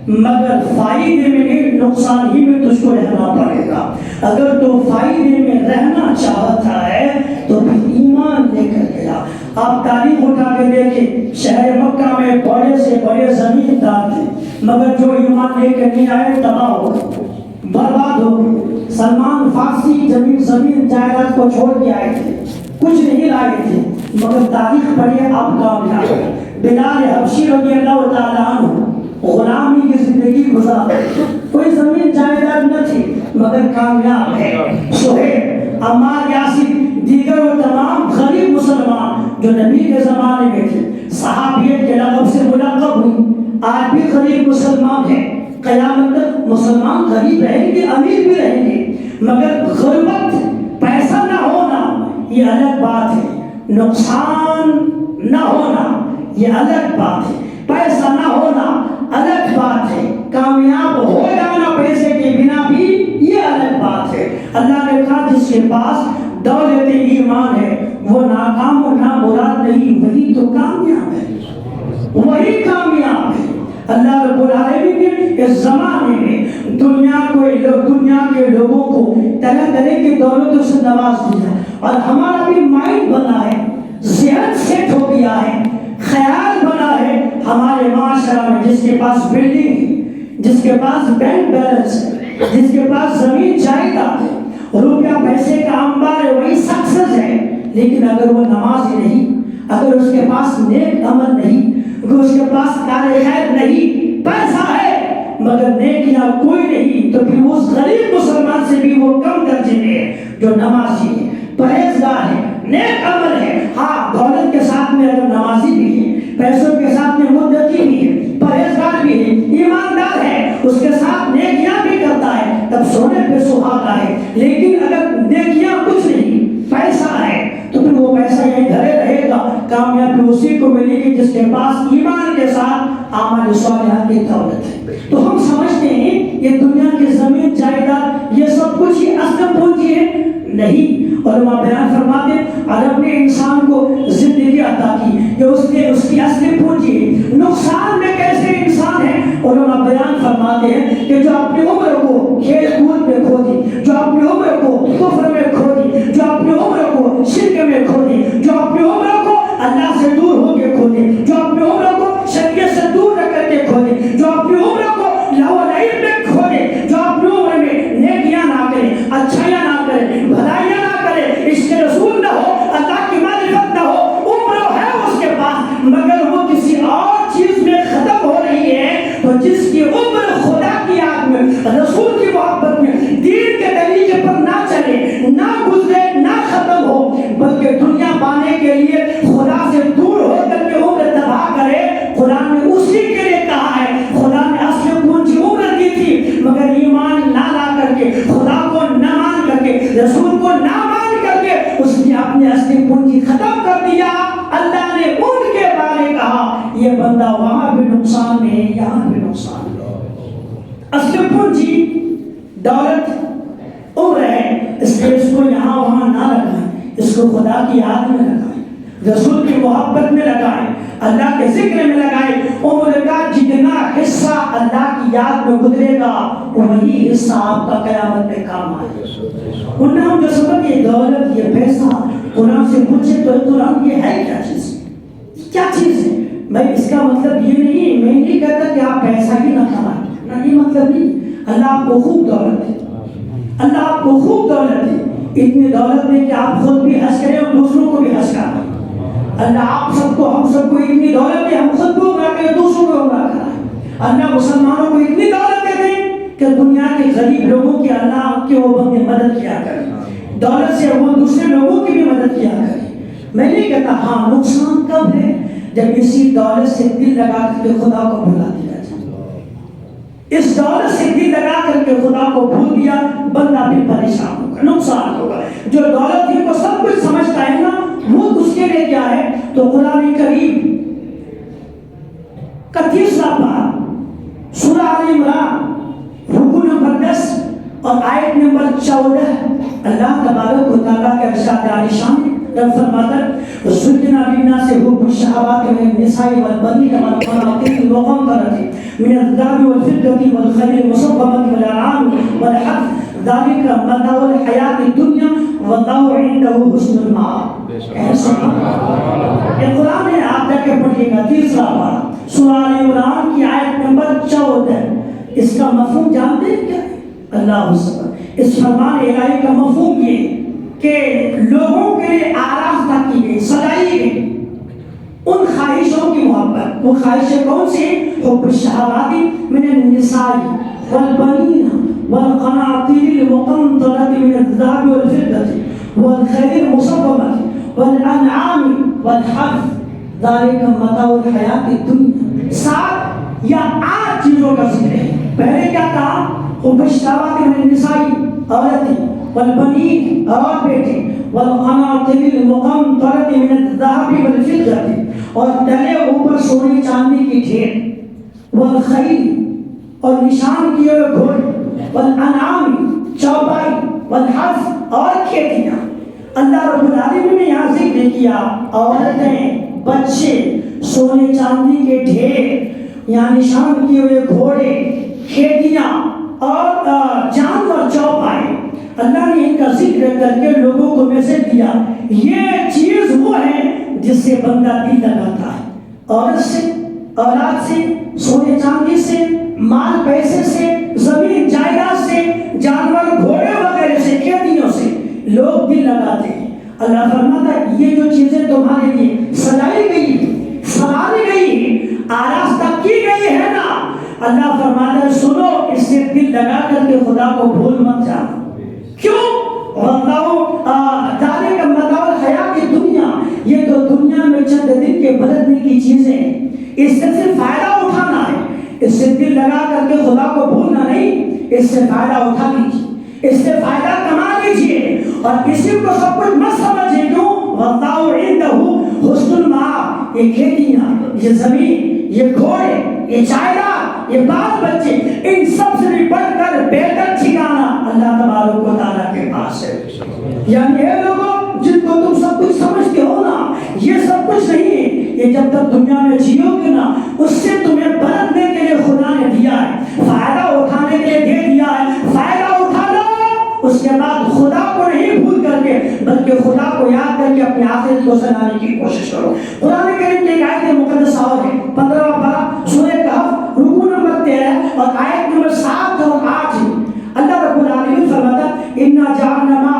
مگر فائدے میں نہیں، نقصان ہی میں تجھ کو رہنا پڑے گا۔ اگر تو فائدے میں رہنا چاہتا ہے تو پھر ایمان لے کر گیا۔ آپ تاریخ اٹھا کے دیکھیں، شہر مکہ میں بڑے سے بڑے زمیندار تھے، مگر جو ایمان لے کر نہیں آئے تباہ ہو گئے، برباد ہو گئے۔ سلمان فارسی زمین جائیداد کو چھوڑ کے آئے تھے، کچھ نہیں لائے تھے، مگر تاریخ پڑھیے آپ کامیاب ہیں۔ بلال حبشی رضی اللہ تعالیٰ عنہ غلامی کی زندگی گزار، کوئی زمین جائیداد نہ تھی مگر کامیاب ہے۔ سہیل، عمار، یاسر، دیگر و تمام غریب مسلمان جو نبی کے زمانے میں تھے، صحابیت کے لقب سے ملقب ہوئی، آج بھی غریب مسلمان ہیں، قیامت تک مسلمان غریب رہیں گے، امیر بھی رہیں گے، مگر غربت، پیسہ نہ ہونا یہ الگ بات ہے، نقصان نہ ہونا یہ الگ بات ہے، پیسہ نہ ہونا الگ بات ہے، کامیاب ہو جانا پیسے کے بنا بھی یہ الگ بات ہے۔ اللہ نے کہا جس کے پاس دولت ایمان ہے وہ ناکام و نامراد نہیں، وہی تو کامیاب ہے، وہی کامیاب ہے۔ اللہ رب العالمین نے اس زمانے میں دنیا کے لوگوں کو طرح طرح کی دولتوں سے نواز دیا، اور ہمارا بھی مائنڈ بنا ہے، ذہن سیٹ ہو گیا ہے، خیال بنا ہے ہمارے معاشرہ میں جس کے پاس بلڈنگ ہے، جس کے پاس بینک بیلنس ہے، جس کے پاس زمین جائیداد ہے، روپیہ پیسے کا انبار ہے، وہی سکسیس ہے، لیکن اگر وہ نمازی نہیں، اگر اس کے پاس نیک عمل نہیں، اگر اس کے پاس کار خیر نہیں، پیسہ ہے مگر نیکیاں کوئی نہیں، تو پھر اس غریب مسلمان سے بھی وہ کم درجے میں ہے جو نمازی ہے، پرہیزگار ہے، نیک عمل ہے۔ ہاں دولت کے ساتھ میں اگر نمازی بھی ہے، پیسوں کے ساتھ میں متقی بھی ہے، پرہیزگار بھی ہے، ایماندار ہے، اس کے ساتھ نیکیاں بھی کرتا ہے، تب سونے پہ سہاگا ہے۔ لیکن اگر نیکیاں کچھ نہیں، پیسہ ہے، تو پھر وہ پیسہ یہیں گھرے رہے گا، کامیابی اسی کو ملے گی جس کے پاس ایمان کے ساتھ اعمال صالحہ کی دولت ہے۔ تو ہم سمجھتے ہیں یہ دنیا کی زمین جائیداد یہ سب کچھ ہی اصل پونجی ہے، نہیں۔ علماء بیان فرماتے ہیں عرب نے انسان کو زندگی عطا کی، یہ اس کی اصلی پونجی ہے۔ نقصان میں کیسے انسان ہے؟ علماء بیان فرماتے ہیں کہ جو اپنی عمر کو کھیل کود میں کھو دی، جو اپنی عمر کو کفر میں کھو دی، جو اپنی عمر کو شرک میں کھو دی، جو اپنی عمر کو اللہ سے دور ہو کے کھو دی، جو اپنی عمر کو شریعت سے دور رکھ کر کے کھو دی، جو اپنی عمر کو لہو لعب میں کھو دے، جو اپنی عمر میں نیکیاں نہ کرے، اچھائیاں نہ کرے، بھلائیاں نہ کرے، عشق رسول نہ ہو، اللہ کی معرفت نہ ہو، عمر ہے اس کے پاس مگر وہ کسی اور چیز میں ختم ہو رہی ہے، تو جس کی عمر خدا کی یاد میں، رسول کی محبت میں، دین کے طریقے پر نہ چلے، نہ گزرے، نہ ختم ہو، بلکہ دنیا پانے کے لیے خدا سے دور ہو کر کے عمر تباہ کرے، قرآن نے اسی کے لیے کہا ہے۔ خدا نے اصل پونجی عمر دی تھی مگر ایمان نہ لا کر کے، خدا کو نہ مان کر کے، رسول کو نہ مان کر کے اس نے اپنی اصلی پونجی ختم کر دیا۔ اللہ نے ان کے بارے کہا یہ بندہ وہاں بھی نقصان میں ہے، یہاں بھی نقصان میں ہے۔ اصل پونجی دولت عمر ہے، اس لیے اس کو یہاں وہاں نہ لگائیں، اس کو خدا کی یاد میں لگائیں، رسول کی محبت میں لگائیں، اللہ کے ذکر میں لگائیں۔ عمر کا جتنا حصہ اللہ کی یاد میں گزرے گا وہی حصہ آپ کا قیامت میں کام آئے گا۔ ورنہ ہم جو سمجھتے یہ دولت، یہ پیسہ، قرآن سے پوچھے تو قرآن یہ ہے کیا چیز؟ کیا چیز ہے؟ میں اس کا مطلب یہ نہیں، میں نہیں کہتا کہ آپ پیسہ ہی نہ کمائیں، نہ یہ مطلب نہیں۔ اللہ آپ کو خوب دولت ہے، اللہ آپ کو خوب دولت ہے، اتنی دولت دے کہ آپ خود بھی حج کریں اور دوسروں کو بھی حج کرائیں۔ اللہ آپ سب کو، ہم سب کو اتنی دولت دے ہم خود بھی عمرہ کریں، دوسروں کو عمرہ کرائیں۔ اللہ مسلمانوں کو اتنی دولت دے دیں کہ دنیا کے غریب لوگوں کی اللہ کے وہ بندے مدد کیا کریں، دولت سے وہ دوسرے لوگوں کی بھی مدد کیا کریں۔ میں نہیں کہتا ہاں نقصان کب ہے؟ جب اسی دولت سے دل لگا کر کے خدا کو بھلا دیا جائے۔ اس دولت سے دل لگا کر کے خدا کو بھول دیا، بندہ بھی پریشان ہوگا، نقصان ہوگا۔ جو دولت ہی کو سب کچھ سمجھتا ہے نا، وہ اس کے لیے کیا ہے؟ تو قرآن کریم کا 30واں پارہ سورہ آل عمران رکوع نمبر 10 اور آیت نمبر 14، اللہ تبارک و تعالیٰ کے ارشاد عالی شان رب فرماتا ہے زُيِّنَ لِلنَّاسِ حُبُّ الشَّهَوَاتِ مِنَ النِّسَاءِ وَالْبَنِينَ وَالْقَنَاطِيرِ الْمُقَنطَرَةِ مِنَ الذَّهَبِ وَالْفِضَّةِ وَالْخَيْلِ الْمُسَوَّمَةِ وَالْأَنْعَامِ وَالْحَرْثِ ذَلِكَ مَتَاعُ الْحَيَاةِ الدُّنْيَا وَاللَّهُ عِندَهُ حُسْنُ الْمَآبِ۔ یہ قرآن ہے، آپ جا کے پڑھیے گا 30واں پارہ سورہ آل عمران کی آیت نمبر 14۔ اس کا مفہوم جانتے ہیں کیا؟ اللہ اکبر۔ اس فرمان الہی کا مفہوم یہ کہ لوگوں کے لیے آراستہ کی گئی، سجائی گئی ان خواہشوں کی محبت۔ وہ خواہشیں کون سی؟ حب الشہوات من النساء والبنین والقناطیر المقنطرة من الذهب والفضة والخيل المسومة والأنعام والحرث ذالک متاع الحیات الدنیا، 7 یا 8 چیزوں کا ذکر ہے۔ پہلے کیا کہا؟ حب الشہوات من النساء، عورتیں، والبنین اور بیٹے، والقناطر المقنطرة من الذهب والفضة، اور تلے اوپر سونے چاندی کی ڈھیر، والخیل اور نشان کیے ہوئے گھوڑے، والانعام چوپائی، والحرث اور کھیتیاں۔ اللہ رب العالمین نے یہاں ذکر کیا عورتیں، بچے، سونے چاندی کے ڈھیر، یہاں نشان کیے ہوئے گھوڑے، کھیتیاں اور جانور چوپائے۔ اللہ نے ان کا ذکر کر کے لوگوں کو میسج دیا، یہ چیز وہ ہے جس سے بندہ دل لگاتا ہے، عورت سے، اولاد سے، سونے چاندی سے، مال پیسے سے، زمین جائیداد سے، جانور گھوڑے وغیرہ سے، کھیتیوں سے لوگ دل لگاتے ہیں۔ اللہ فرماتا ہے یہ جو چیزیں تمہارے لیے سجائی گئی، سنبھالی گئی، آراستہ کی گئی ہے نا، اللہ فرماتا ہے سنو، اس سے دل لگا کر کے خدا کو بھول مت جانا۔ کیوں؟ ذالک متاع الحیات الدنیا، یہ تو دنیا میں چند دن کے بدلنے کی چیزیں ہیں، اس سے صرف فائدہ اٹھانا ہے، اس سے دل لگا کر کے خدا کو بھولنا نہیں، اس سے فائدہ اٹھا لیجیے، اس سے فائدہ کما لیجیے، اور کسی کو سب کچھ مت سمجھے۔ کیوں؟ واللہ عندہ حسن المآب، یہ کھیتیاں، یہ زمین، یہ گھوڑے، یہ جائیداد، یہ بال بچے، ان سب سے بھی بڑھ کر بہتر ٹھکانہ اللہ تبارک و تعالیٰ کے پاس ہے۔ یعنی یہ لوگوں جن کو تم سب کچھ سمجھتے ہو نا، یہ سب کچھ نہیں ہے، یہ جب تک دنیا میں جیو گے نا، اس سے تمہیں برتنے کے لیے خدا نے دیا ہے، فائدہ اٹھانے کے لیے دے دیا ہے، فائدہ اٹھا لو، اس کے بعد خدا کو نہیں بھول کر کے بلکہ خدا کو یاد کر کے اپنے آخرت کو سنانے کی کوشش کرو۔ قرآن کریم کی ایک آیت مقدسہ اور ہے، 15واں پارہ سورہ کہف، رکوع نمبر 13 اور آیت نمبر 7 اور 8 ہے۔ اللہ رب العالمین فرماتا اِنَّا جَعَلْنَا مَا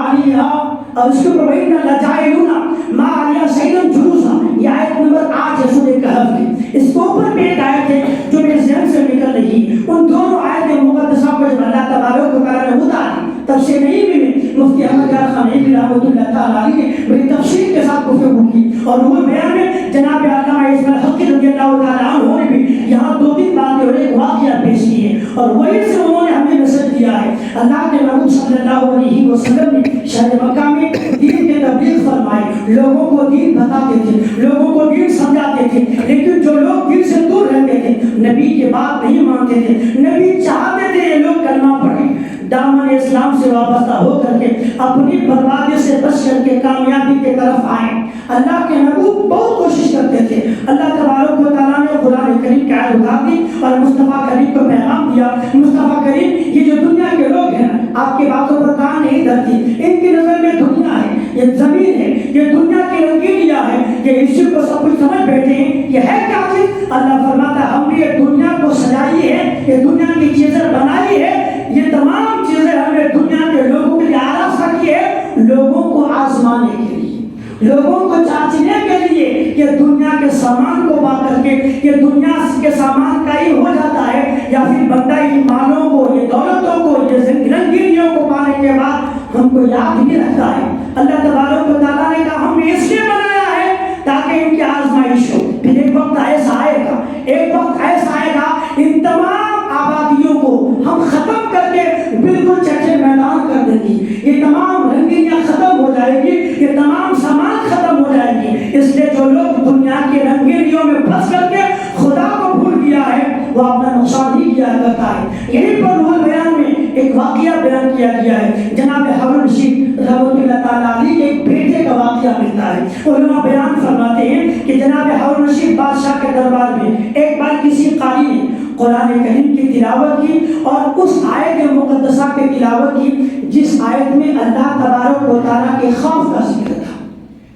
عَلِيهَا، اور اس کے اوپر وَإِنَّا لَجَاعِلُونَ مَا عَلِيهَا صَعِيدًا جُرُوزًا، یہ آیت نمبر 8 ہے سورہ کہف کی۔ اس کے اوپر بھی ایک آیت ہے جو میرے ذہن سے نکل رہی ہے، ان دونوں آیت مقدسہ کو جب اللہ تبارک و تعالیٰ نے اتاری، تفسیر نہیں بھی مفتی احمد یار خان ایک رحمۃ اللہ تعالیٰ علیہ نے بڑی تفصیل کے ساتھ گفتگو کی، اور وہ بیان میں جناب علامہ اسماعیل حقی رضی اللہ تعالیٰ عنہ نے بھی یہاں 2-3 باتیں اور ایک واقعہ پیش کی ہے، اور وہی سے انہوں نے ہمیں میسج دیا ہے۔ اللہ کے محبوب صلی اللہ علیہ وسلم نے شہر مکہ میں دین کے تبلیغ فرمائی، لوگوں کو دین بتاتے تھے، لوگوں کو دین سمجھاتے تھے، لیکن جو لوگ دین سے دور رہتے تھے، نبی کی بات نہیں مانتے تھے، نبی چاہتے تھے یہ لوگ کلمہ پڑھیں، دامن اسلام سے وابستہ ہو کر کے اپنی بربادی سے بچ کر کے کامیابی کی طرف آئیں۔ اللہ کے محبوب بہت کوشش کرتے تھے، اللہ تبارک و تعالیٰ نے قرآن کریم کی آیت اتار دی اور مصطفیٰ کریم کو پیغام دیا، مصطفیٰ کریم یہ جو دنیا کے لوگ ہیں آپ کی باتوں پر کان نہیں دھرتی، ان کی نظر میں دنیا ہے، یہ زمین ہے، یہ دنیا کی رنگینیاں ہے، یہ اس کو سب کچھ سمجھ بیٹھے ہیں، یہ ہے کیا چیز؟ اللہ فرماتا ہے ہم نے یہ دنیا کو سجائی ہے، یہ دنیا کی چیزیں بنائی ہے، یہ تمام چیزیں ہم نے دنیا کے لوگوں کے لیے آراستہ کی ہے، لوگوں کو آزمانے کے لیے، لوگوں کو چاچنے کے لیے، کہ دنیا کے سامان کو پا کر کے یہ دنیا کے سامان کا ہی ہو جاتا ہے، یا پھر بندہ ان مالوں کو، یہ دولتوں کو، یہ رنگینیوں کو پانے کے بعد ہم کو یاد نہیں رکھتا ہے۔ اللہ تبارک و تعالیٰ نے کہا ہم نے اس لیے بنایا ہے تاکہ ان کی آزمائش ہو، پھر ایک وقت ایسا آئے گا، ایک وقت ایسا آئے گا ان تمام آبادیوں کو ہم ختم کر کے بالکل چچے میدان کر دیں گے، یہ تمام رنگینیاں ختم ہو جائے گی، یہ تمام سامان ختم ہو جائے گی۔ اس لیے جو لوگ دنیا کی رنگینیوں میں پھنس کر کے خدا کو بھول گیا ہے وہ اپنا نقصان ہی کیا کرتا ہے۔ یہیں پر روح بیان میں ایک واقعہ بیان کیا گیا ہے، جناب ہارون رشید رحمۃ اللہ تعالیٰ علیہ کے ایک بیٹے کا واقعہ ملتا ہے۔ علماء بیان فرماتے ہیں کہ جناب ہارون رشید بادشاہ کے دربار میں ایک بار کسی قاری نے قرآن کریم کی تلاوت کی اور اس آیت مقدسہ کی تلاوت کی جس آیت میں اللہ تبارک و تعالیٰ کے خوف کا ذکر تھا۔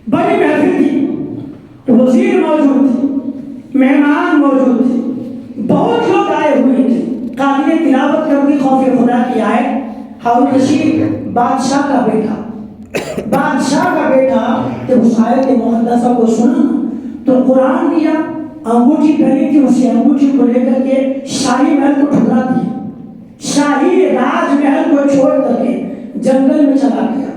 بڑی محفل تھی، وزیر موجود تھے، مہمان موجود تھے، بہت لوگ آئے ہوئے تھے۔ قاری نے تلاوت کر دی خوف خدا کی آیت، ہارون رشید بادشاہ کا بیٹا، بادشاہ کا بیٹا جب اس آیت مقدسہ کو سنا تو قرآن لیا، انگوٹھی پہنی تھی، اسی انگوٹھی کو لے کر کے شاہی محل کو ٹھکرا دیا، شاہی راج محل کو چھوڑ کر کے جنگل میں چلا گیا،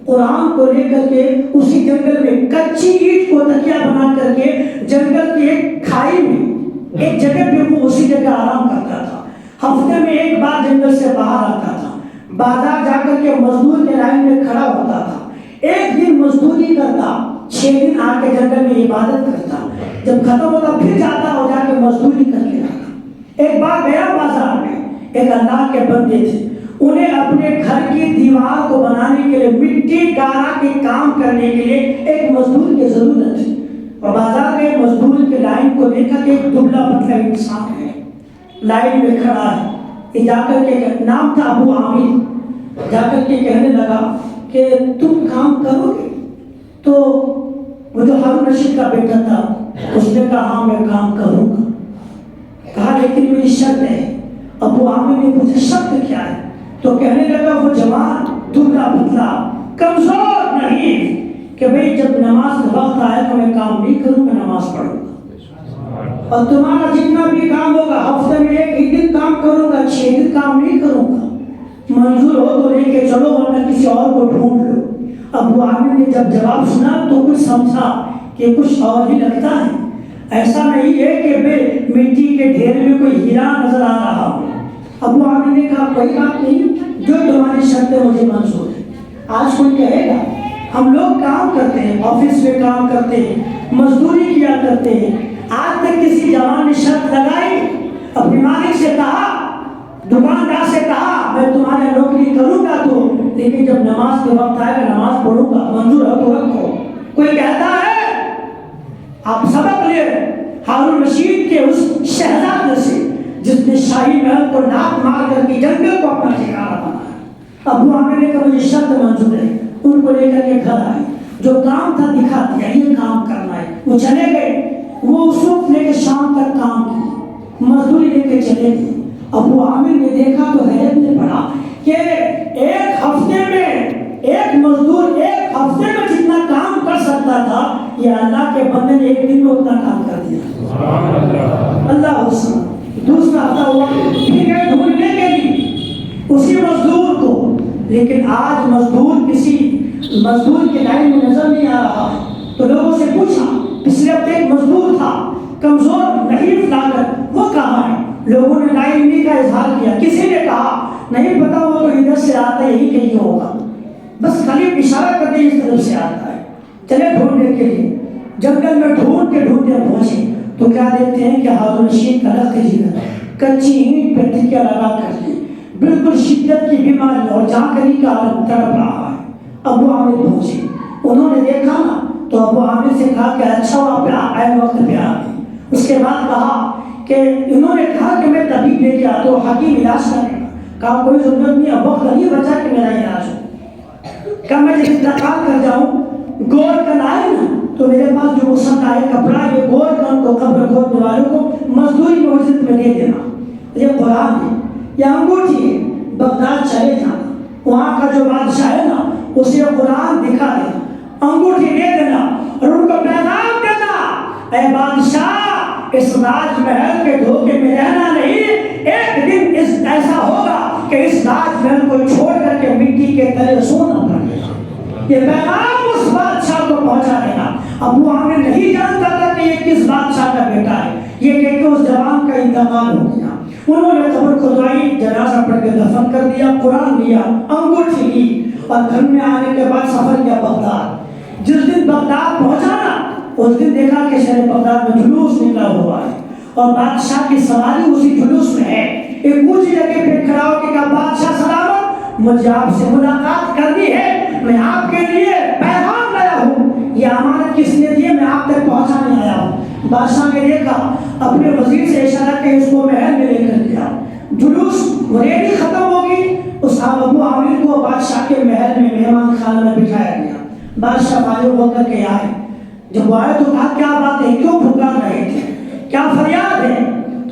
قرآن کو لے کر کے اسی جنگل میں کچی اینٹ کو تکیہ بنا کر کے جنگل کی ایک کھائی میں ایک جگہ پہ وہ اسی جگہ آرام کرتا تھا. ہفتے میں ایک بار جنگل سے باہر آتا تھا, بازار جا کر کے مزدور کے لائن میں کھڑا ہوتا تھا. ایک دن مزدوری کرتا, 6 دن آ کے جنگل میں عبادت کرتا, جب ختم ہوتا پھر جاتا اور جا کے مزدوری کر کے آتا. ایک بار گیا بازار میں, ایک اللہ کے بندے تھے, انہیں اپنے گھر کی دیوار کو بنانے کے لیے مٹی گارا کے کام کرنے کے لیے ایک مزدور کی ضرورت تھی. اور بازار گئے, مزدور کے لائن کو دیکھا کہ ایک دبلا پتلا انسان ہے, لائن میں کھڑا ہے. یہ جا کر کے, نام تھا ابو عامر, جا کر کے کہنے لگا کہ تم کام کرو گے؟ تو وہ جو ہارون رشید کا بیٹا تھا اس نے کہا ہاں میں کام کروں گا. کہا لیکن میری شرط ہے. ابو عامر نے پوچھا شرط کیا ہے؟ تو کہنے لگا وہ جوان دبلا پتلا کمزور نہیں کہ بھئی جب نماز کا وقت آئے تو میں کام نہیں کروں گا, نماز پڑھوں گا, اور تمہارا جتنا بھی کام ہوگا ہفتے میں ایک دن کام کروں گا, 6 دن کام نہیں کروں گا. منظور ہو تو لے کے چلو ورنہ کسی اور کو ڈھونڈ لو. ابو عامر نے جب جواب سنا تو کچھ سمجھا کہ کچھ اور ہی لگتا ہے, ایسا نہیں ہے کہ مٹی کے ڈھیر میں کوئی ہیرا نظر آ رہا ہو. ابو عامر نے کہا کوئی بات نہیں, جو تمہاری شرطیں مجھے منظور ہے. آج کوئی کہے گا ہم لوگ کام کرتے ہیں, آفس میں کام کرتے ہیں, مزدوری کیا کرتے ہیں, آج تک کسی جوان نے شرط لگائی, اپنے مالک سے کہا, دکاندار سے کہا میں تمہارے نوکری کروں گا تو, لیکن جب نماز کے وقت آئے گا نماز پڑھوں گا, منظور ہے تو رکھو. کوئی کہتا ہے آپ سبق لے ہارون رشید کے اس شہزادے سے جس نے شاہی محل کو ڈاک مار کر کے جنگل کو اپنا ٹھکانہ بنایا. ابو عامر نے کہا مجھے شرط منظور ہے. ان کو لے کر کے گھر آئے, جو کام تھا دکھا دیا, یہ کام کرنا ہے. وہ چلے گئے, وہ صبح لے کے شام تک کام کی, مزدوری لے کے چلے گئے. ابو عامر نے دیکھا تو حیرت میں پڑا کہ ایک ہفتے میں ایک مزدور ایک ہفتے میں جتنا کام کر سکتا تھا, یہ اللہ کے بندے نے ایک دن میں اتنا کام کر دیا. اللہ حسن. دوسرا ہفتہ ہوا, پھر گئے ڈھونڈنے کے لیے اسی مزدور کو, لیکن آج مزدور کسی مزدور کے لائن میں نظر نہیں آ رہا. تو لوگوں سے پوچھا, پچھلے ہفتے ایک مزدور تھا کمزور نہیں لاگت, وہ کہاں ہے؟ لوگوں نے نائمی کا اظہار کیا. کسی نے کہا نہیں پتا, وہ تو ادھر سے آتا ہے, یہی کہیں ہوگا, بس خالی اشارہ کرتے اس طرف سے آتا ہے. چلے ڈھونڈنے کے لیے جنگل میں ڈھونڈ کے پہنچے تو کیا دیکھتے ہیں کہ ہارون رشید کا رخت جگر کچی اینٹ پہ تکیہ لگا کر کے بالکل شدت کی بیماری اور جانکری کا عالم تڑپ رہا ہے. ابو عامر پہنچے, انہوں نے دیکھا نا تو ابو عامر سے کہا کہ اچھا ہوا پہ آئے وقت پہ آ گئے. اس کے بعد کہا کہ انہوں نے کہا کہ میں طبیب لے کے آتا ہوں, حکیم علاج کرنے کا. کہا کوئی ضرورت نہیں, اب وقت نہیں بچا کہ میرا علاج ہو. کہا میں جب انتقال کر جاؤں گور کن آئے نا تو میرے پاس جو مسند آئے کپڑا, یہ گور کن کو قبر کھودنے والوں کو مزدوری میں اجرت میں دے دینا. یہ قرآن ہے, یہ انگوٹھی ہے, بغداد چلے جانا, وہاں کا جو بادشاہ ہے نا اسے قرآن دکھا دینا, انگوٹھی دے دینا اور ان کو پیغام دینا, اے بادشاہ اس راج محل کے دھوکے میں رہنا نہیں, ایک دن اس ایسا ہوگا کہ اس راج محل کو چھوڑ کر کے مٹی کے تلے سونا پڑے گا. یہ پیغام اس بادشاہ کو پہنچا دینا. ابو عامر نہیں جانتا تھا کہ یہ کس بادشاہ کا بیٹا ہے, یہ کہ اس جوان کا انتقال ہو گیا. انہوں نے قبر کھدوائی, جنازہ پڑھ کے دفن کر دیا, قرآن لیا, انگوٹھی لی اور گھر میں آنے کے بعد سفر کیا بغداد. جس دن بغداد پہنچا نا اس دن دیکھا کہ شہر بغداد میں جلوس نکلا ہوا ہے اور بادشاہ کی سواری اسی جلوس میں ہے. ایک اونچی جگہ پہ کھڑا ہو کے کہا بادشاہ سلامت, مجھے آپ سے ملاقات کرنی ہے, میں آپ کے لیے پیغام لایا ہوں, یہ امانت کس نے دی ہے میں آپ تک پہنچانے آیا ہوں. بادشاہ نے دیکھا, اپنے وزیر سے اشارہ کہ اس کو محل میں لے کر گیا. جلوس ریلی ختم ہوگی, اس ابو عامر کو بادشاہ کے محل میں مہمان خانہ میں بٹھایا گیا. بادشاہ فارغ ہو کر کے آئے. جب وہ آئے تو کہا کیا بات ہے, کیوں پکار رہے تھے, کیا فریاد ہے؟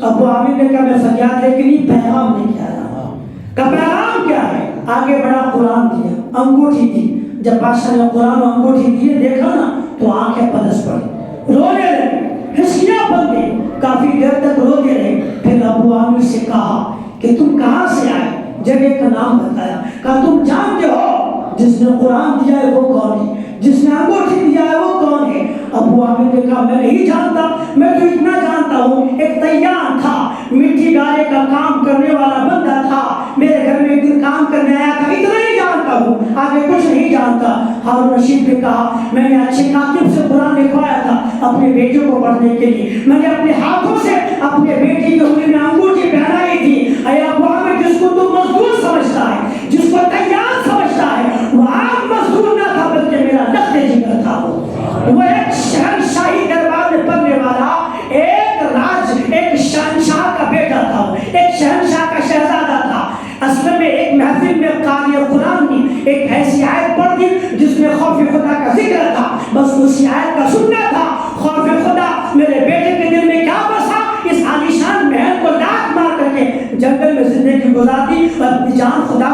ابو عامر نے کہا میں فریاد لے کے نہیں پیغام لے کے آیا ہوں. کا پیغام کیا ہے؟ آگے بڑا قرآن دیا, انگوٹھی دی. جب بادشاہ نے قرآن و انگوٹھی دیے دیکھا نا تو آنکھیں پلس پڑی, رونے لگے, ہنسیاں بن گئی, کافی دیر تک روتے رہے. پھر ابو عامر سے کہا کہ تم کہاں سے آئے, جگہ کا نام بتایا. کہا تم جانتے ہو جس نے قرآن دیا ہے وہ کون ہے؟ جس نے انگوٹھی دیا ہے وہ کون ہے؟ ابو عامر نے کہا میں نہیں جانتا، میں تو اتنا جانتا ہوں ایک طیار تھا، مٹی گارے کا کام کرنے والا بندہ تھا، میرے گھر میں ایک دن کام کرنے آیا تھا، اتنا ہی جانتا ہوں، آگے کچھ نہیں جانتا۔ ہارون رشید نے کہا میں نے اچھے کاتب سے قرآن لکھوایا تھا اپنے بیٹے کو پڑھنے کے لیے، میں نے اپنے ہاتھوں سے اپنے بیٹے کی انگلی میں انگوٹھی پہنائی تھی۔ اے ابو عامر، جس کو تو مزدور سمجھتا ہے، جس کو طیار سمجھتا ہے، وہ عام مزدور نہ تھا بلکہ میرا لخت جگر تھا۔ وہ ایک شہنشاہی دربار میں پڑھنے والا ایک شہنشاہ کا بیٹا تھا، ایک شہنشاہ کا شہزادہ تھا۔ اصل میں ایک محفل میں قاری قرآن نے ایک ایسی آیت پڑھ دی جس میں خوف خدا کا ذکر تھا، بس اسی آیت کا سننا تھا۔ خوف خدا میرے بیٹے کے دل میں کیا بسا، اس عالیشان محل کو لات مار کر کے جنگل میں زندگی گزار دی اور اپنی جان خدا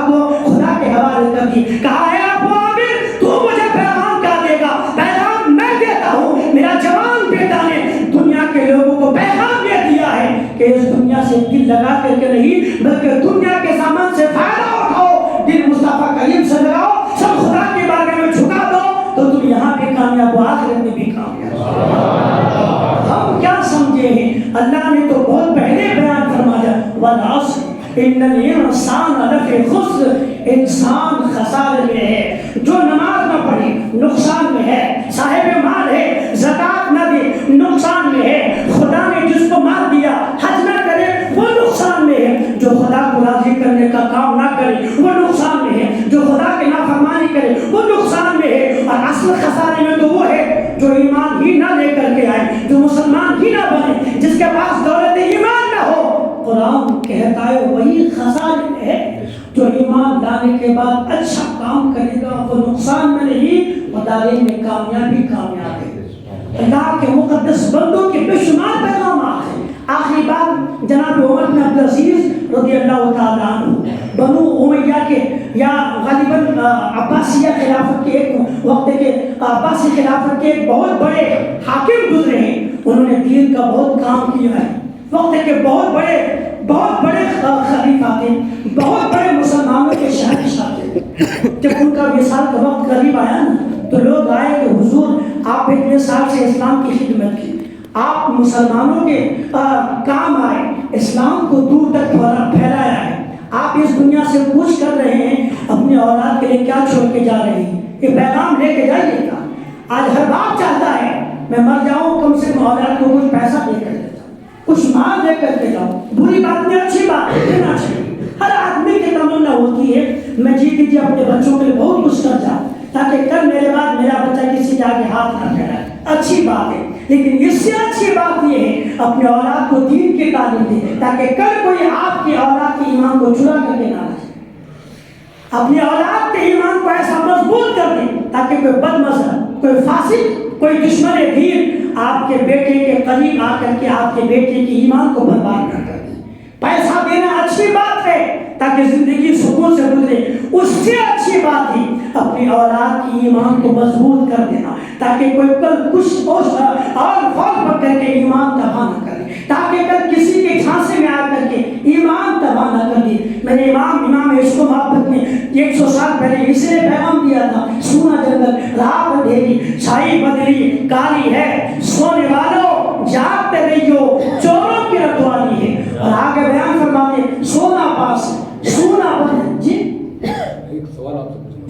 کے حوالے کر دی۔ کہا ہے ابو عامر تو مجھے پیغام کیا دے گا؟ پیغام میں دیتا ہوں۔ میرا جوان بیٹا نے دنیا کے لوگوں کو پیغام یہ دیا ہے کہ اس دنیا سے دل لگا کر کے نہیں بلکہ دنیا کے سامان سے فائدہ اٹھاؤ، دل مصطفیٰ کریم سے لگاؤ، سب خدا کے بارے میں جھکا دو تو تم یہاں بھی کامیاب ہو، آخرت میں بھی کامیاب۔ ہم کیا سمجھے ہیں؟ اللہ نے تو بہت پہلے بیان فرمایا والعصر ان الانسان لفی خسر، انسان خسارے میں ہے۔ جو نماز نہ پڑھے نقصان میں ہے، صاحب مال ہے زکات نہ دے نقصان میں ہے، خدا نے جس کو مال دیا حج نہ کرے وہ نقصان میں ہے، جو خدا کو راضی کرنے کا کام نہ کرے وہ نقصان میں ہے، جو خدا کے نافرمانی کرے وہ نقصان میں ہے۔ اور اصل خسارے میں تو وہ ہے جو ایمان ہی نہ لے کر کے آئے، جو مسلمان ہی نہ بنے، جس کے پاس دولت ایمان نہ ہو۔ قرآن کہتا ہے وہی خسارے میں ہے جو ایمان لانے کے بعد اچھا کام کرے گا، وہ نقصان میں نہیں، مدارے میں کامیابی کامیاب ہے۔ اللہ کے مقدس بندوں کے بے شمار پیغامات ہیں۔ آخری بات جناب عمر بن عبدالعزیز رضی اللہ تعالیٰ عنہ، بنو امیہ کے یا غالباً عباسیہ خلافت کے ایک وقت کے عباسی خلافت کے ایک بہت بڑے حاکم گزرے ہیں، انہوں نے دین کا بہت کام کیا ہے، وقت کے بہت بڑے خلیفہ تھے، بہت بڑے مسلمانوں کے شہنشاہ تھے۔ جب ان کا وصال کا وقت قریب آیا نا تو لوگ آئے کہ حضور آپ اتنے سال سے اسلام کی خدمت کی، آپ مسلمانوں کے کام آئے، اسلام کو دور تک پھیلایا ہے، آپ اس دنیا سے پوچھ کر رہے ہیں اپنی اولاد کے لیے کیا چھوڑ کے جا رہے ہیں، یہ پیغام لے کے جائیے گا۔ آج ہر باپ چاہتا ہے میں مر جاؤں کم سے کم اولاد کو کچھ پیسہ دے کر دیتا ہوں، کچھ مال دے کر کے جاؤں، بری بات نہیں اچھی بات دینا چاہیے۔ ہر آدمی کی تمنا ہوتی ہے میں جیتی جی اپنے بچوں کے لیے بہت کچھ کر جاؤں تاکہ کل میرے بعد میرا بچہ کسی کے آگے ہاتھ نہ پھیلائے، اچھی بات ہے، لیکن اس سے اچھی بات یہ ہے اپنے اولاد کو دین کی تعلیم دے تاکہ کل کوئی آپ کی اولاد کے ایمان کو چرا کر کے نہ لے جائے، اپنی اولاد کے ایمان کو ایسا مضبوط کر دیں تاکہ کوئی بد مذہب، کوئی فاسق، کوئی دشمن دین آپ کے بیٹے کے قریب آ کر کے آپ کے بیٹے کے ایمان کو برباد نہ کر دیں۔ پیسہ دینا اچھی بات ہے تاکہ زندگی سکون سے گزرے، اس سے اچھی بات ہے اپنی اولاد کی ایمان کو مضبوط کر دینا تاکہ کوئی کل کچھ اور فال پڑ کر کے ایمان تباہ نہ کرے، تاکہ کل کسی کے جھانسے میں آ کر کے ایمان تباہ نہ کر دے۔ میں نے امام عشق و محبت نے 100 سال پہلے اس نے پیغام دیا تھا، سونا جنگل رات اندھیری چھائی بدلی کالی ہے، سونے والوں جاگتے رہیو چوروں کی رکھوالی ہے۔ اور آگے بیان فرماتے سونا پاس سونا بند، جی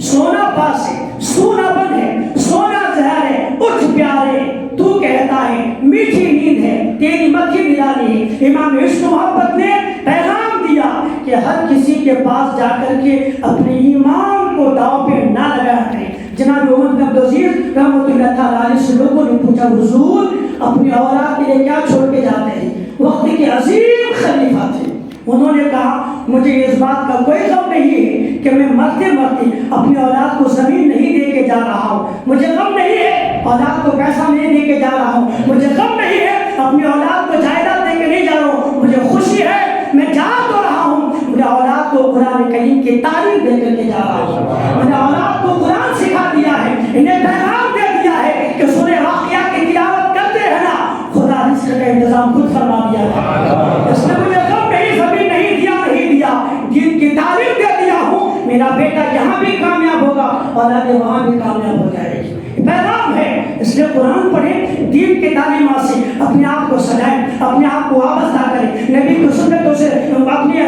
سونا پاس ہے، سونا بند ہے، سونا زہر ہے، اٹھ پیارے تو کہتا ہے میٹھی نیند ہے تیری مکھی نرالی ہے۔ امام عشق و محبت نے پیغام دیا کہ ہر کسی کے پاس جا کر کے اپنے ایمان کو داؤ پہ نہ لگایا کریں۔ جناب عمر بن عبدالعزیز رحمۃ اللہ تعالیٰ علیہ سے لوگوں نے پوچھا حضور اپنی اولاد کے لیے کیا چھوڑ کے جاتے ہیں؟ وقت کے عظیم خلیفہ تھے، انہوں نے کہا مجھے اس بات کا کوئی غم نہیں ہے کہ میں مرتے مرتے اپنی اولاد کو زمین نہیں دے کے جا رہا ہوں، مجھے غم نہیں ہے اولاد کو پیسہ نہیں دے کے جا رہا ہوں، مجھے غم نہیں ہے اپنی اولاد کو جائیداد دے کے نہیں جا رہا ہوں، مجھے خوشی ہے میں جا تو رہا ہوں مجھے اولاد کو قرآن کریم کی تعلیم دے کر کے جا رہا ہوں، میں نے اولاد کو قرآن سکھا دیا ہے، انہیں پیغام دے دیا ہے کہ سورہ واقعہ کی تلاوت کرتے ہیں نا خدا رزق کا انتظام خود فرما دیا ہے۔ اس نے مجھے غم نہیں زمین نہیں دیا دین کی تعلیم دے دیا ہوں، میرا بیٹا یہاں بھی کامیاب ہوگا اولاد وہاں بھی کامیاب ہو جائے گی۔ پیغام ہے، اس لیے قرآن پڑھیں، دین کی تعلیمات سے اپنے آپ کو سجائیں، اپنے آپ کو وابستہ کریں، نبی کی سنتوں سے اپنے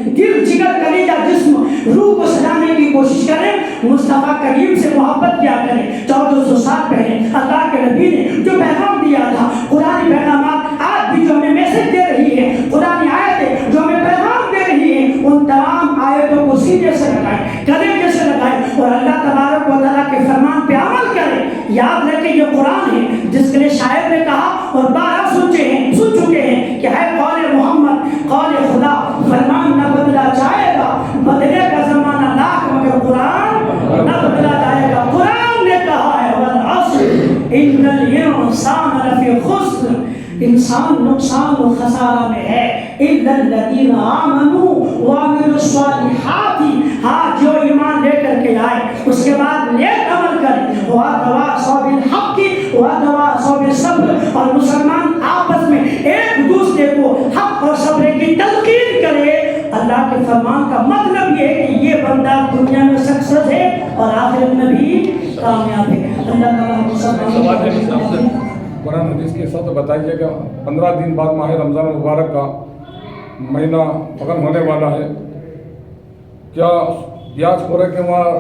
دل، جگر، کلیجہ، جسم، روح کو سجانے کی کوشش کریں، مصطفیٰ کریم سے محبت کیا کریں۔ 1400 سال پہلے اللہ کے نبی نے جو پیغام دیا تھا، قرآن پیغامات آج بھی جو ہمیں میسج دے رہی ہے، قرآن آیتیں جو ہمیں پیغام دے رہی ہیں، ان تمام آیتوں کو سینے سے لگائیں، کلیجے سے لگائیں اور اللہ تبارک و تعالیٰ کے فرمان پہ عمل کریں۔ یاد رکھیں یہ قرآن ہے جس کے لیے شاعر نے کہا اور بارہ سن چکے ہیں کہ ہے قول محمد، قول خدا، فرمان نہ بدلا جائے گا، بدلے کا زمانہ لاکھ مگر قرآن نہ بدلا جائے گا۔ قرآن نے کہا ہے والعصر ان الانسان لفی خسر، انسان نقصان و خسارہ میں ہے، الا الذین آمنوا وعملوا الصالحات، ہاں جو ایمان لے کر کے آئے اس کے بعد نیک عمل کرے، وتواصوا بالحق وتواصوا بالصبر، اور مسلمان آپس میں ایک دوسرے کو حق اور صبر کی تلقین کرے۔ اللہ کے فرمان کا مطلب یہ ہے کہ یہ بندہ دنیا میں سکسیس ہے اور آخرت میں بھی کامیاب ہے۔ اللہ تعالیٰ قرآن حدیث کے ساتھ بتائیے کہ 15 دن بعد ماہ رمضان مبارک کا مہینہ ختم ہونے والا ہے، کیا پیاز کھورے کے وہاں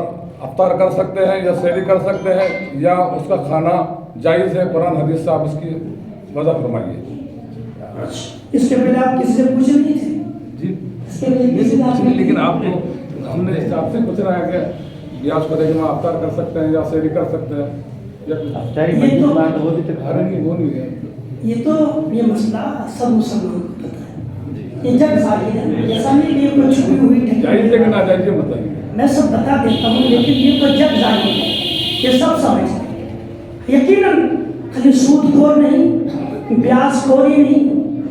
افطار کر سکتے ہیں یا سحری کر سکتے ہیں یا اس کا کھانا جائز ہے؟ قرآن حدیث سے آپ اس کی وضاح فرمائیے۔ اس کے پہلے آپ کسی سے پوچھ نہیں تھے؟ جی اس کے لیے لیکن آپ کو ہم نے آپ سے پوچھ رہا ہے کہ پیاز کھورے کے وہاں افطار کر سکتے ہیں یا سحری کر سکتے ہیں یا یہ تو یہ مسئلہ سب مسلمان کو پتہ ہے، یہ جگ ظاہر ہے، جیسا نہیں کہ کوئی چھپی ہوئی جائز ہے کہ ناجائز ہے بتائیے۔ میں سب بتا دیتا ہوں، لیکن یہ تو جگ ظاہر ہے، یہ سب سمجھتے ہیں۔ یقیناً خالی سود خور نہیں، بیاج خوری نہیں،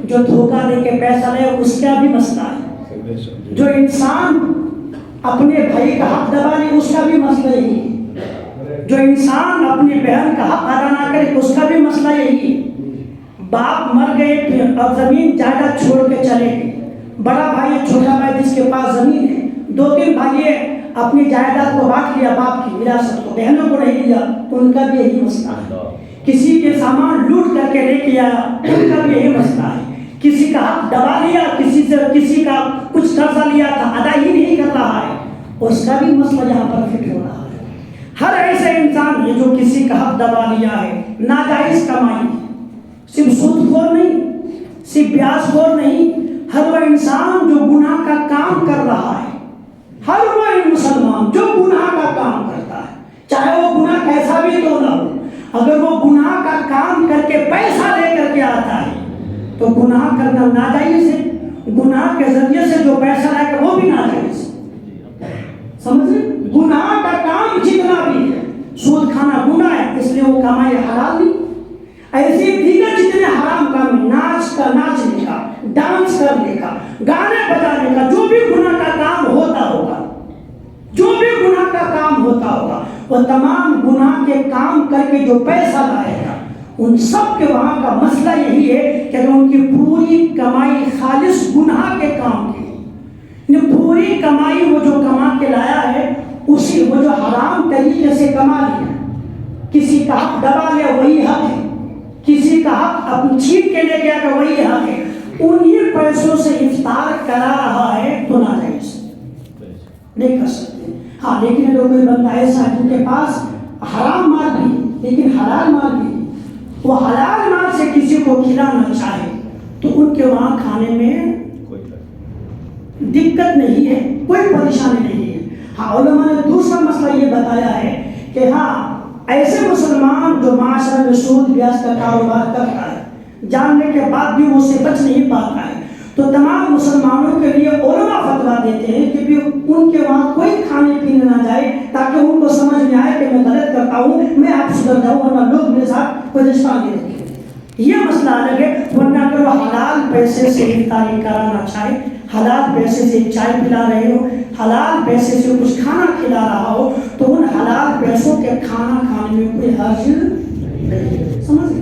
جو دھوکہ دے کے پیسہ لے اس کا بھی مسئلہ ہے، جو انسان اپنے بھائی کا حق دبا لے اس کا بھی مسئلہ یہی ہے، جو انسان اپنی بہن کا حق ادا نہ کرے اس کا بھی مسئلہ یہی ہے۔ باپ مر گئے اور زمین جائیداد چھوڑ کے چلے گئے، بڑا بھائی چھوٹا بھائی جس کے پاس زمین ہے، 2-3 بھائی اپنی جائیداد کو بانٹ لیا، باپ کی وراثت کو بہنوں کو نہیں دیا، ان کا بھی یہی مسئلہ ہے۔ کسی کے سامان لوٹ کر کے لے کے آیا، ان کا بھی یہی مسئلہ ہے۔ کسی کا حق دبا لیا، کسی کا کچھ قرضہ لیا تھا ادا ہی نہیں کر رہا ہے، اس کا بھی مسئلہ یہاں پر فٹ ہو رہا ہے۔ ہر ایسے انسان یہ جو کسی کا حق دبا لیا ہے، ناجائز کمائی، صرف سود خور نہیں، صرف بیاج خور نہیں، ہر وہ انسان جو گناہ کا کام کر رہا ہے، ہر وہ مسلمان جو گناہ کا کام کرتا ہے، چاہے وہ گناہ کیسا بھی تو نہ ہو، اگر وہ گناہ کا کام کر کے پیسہ لے کر کے آتا ہے تو گناہ کرنا ناجائز ہے، گناہ کے ذریعے سے جو پیسہ لائے گا وہ بھی ناجائز ہے۔ سمجھ رہے؟ گناہ کا کام جتنا بھی ہے، سود کھانا گناہ ہے اس لیے وہ کمائی حلال نہیں، ایسے دیگر جتنے حرام کام ہیں، ناچنے کا، ڈانس کرنے کا، گانے بجانے کا، جو بھی گناہ کا کام ہوتا ہوگا، جو بھی گناہ کا کام ہوتا ہوگا، وہ تمام گناہ کے کام کر کے جو پیسہ لائے گا، ان سب کے وہاں کا مسئلہ یہی ہے کہ ان کی پوری کمائی خالص گناہ کے کام کی، پوری کمائی وہ جو کما کے لایا ہے اسی وہ جو حرام طریقے سے کما لیا، کسی کا حق دبا لیا وہی حق ہے، کسی کا حق اپنی چھین کے لے گیا تو وہی حق ہے، انہی پیسوں سے افطار کرا رہا ہے تو ناجائز نہیں کر سکتے۔ ہاں لیکن اگر کوئی بندہ ایسا جن کے پاس حرام مال بھی لیکن حلال مال بھی، وہ حلال مال سے کسی کو کھلانا چاہے تو ان کے وہاں کھانے میں دقت نہیں ہے، کوئی پریشانی نہیں ہے۔ ہاں علماء نے دوسرا مسئلہ یہ بتایا ہے کہ ہاں ایسے مسلمان جو معاشرے میں سود بیاج کا کاروبار کرتا ہے، جاننے کے بعد بھی وہ اس سے بچ نہیں پاتا ہے، تو تمام مسلمانوں کے لیے علماء فتویٰ دیتے ہیں کہ بھی ان کے وہاں کوئی کھانے پینے نہ جائے تاکہ ان کو سمجھ میں آئے کہ میں غلط کرتا ہوں، میں آپ سدھر جاؤں، ورنہ لوگ میرے ساتھ کوئی رشتہ نہیں رکھیں۔ یہ مسئلہ الگ ہے، ورنہ اگر وہ حلال پیسے سے افطاری کرانا چاہے، حلال پیسے سے چائے پلا رہے ہو، حلال پیسے سے کچھ کھانا کھلا رہا ہو تو ان حلال پیسوں کے کھانا کھانے میں کوئی حرج نہیں، سمجھ گئے؟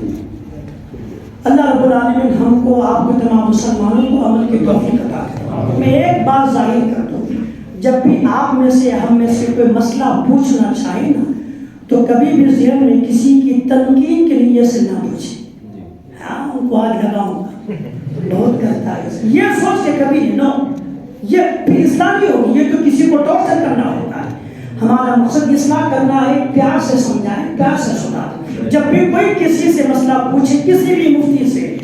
اللہ رب العالمین ہم کو، آپ کو، تمام مسلمانوں کو عمل کی توفیق عطا کرے۔ میں ایک بات ظاہر کر دوں، جب بھی آپ میں سے ہم میں سے کوئی مسئلہ پوچھنا چاہے نا تو کبھی بھی ذہن میں کسی کی تنقید کے لیے سے نہ پوچھے، ہاں ان کو آگ لگاؤں گا، بہت کرتا ہے یہ سوچ کے کبھی نو، یہ پھر اسلامی ہوگی، یہ تو کسی کو ٹارچر کرنا ہوتا ہے۔ ہمارا مقصد اصلاح کرنا ہے، پیار سے سمجھائیں، پیار سے سنا دیں۔ جب بھی کوئی کسی سے مسئلہ پوچھے، کسی بھی مفتی سے،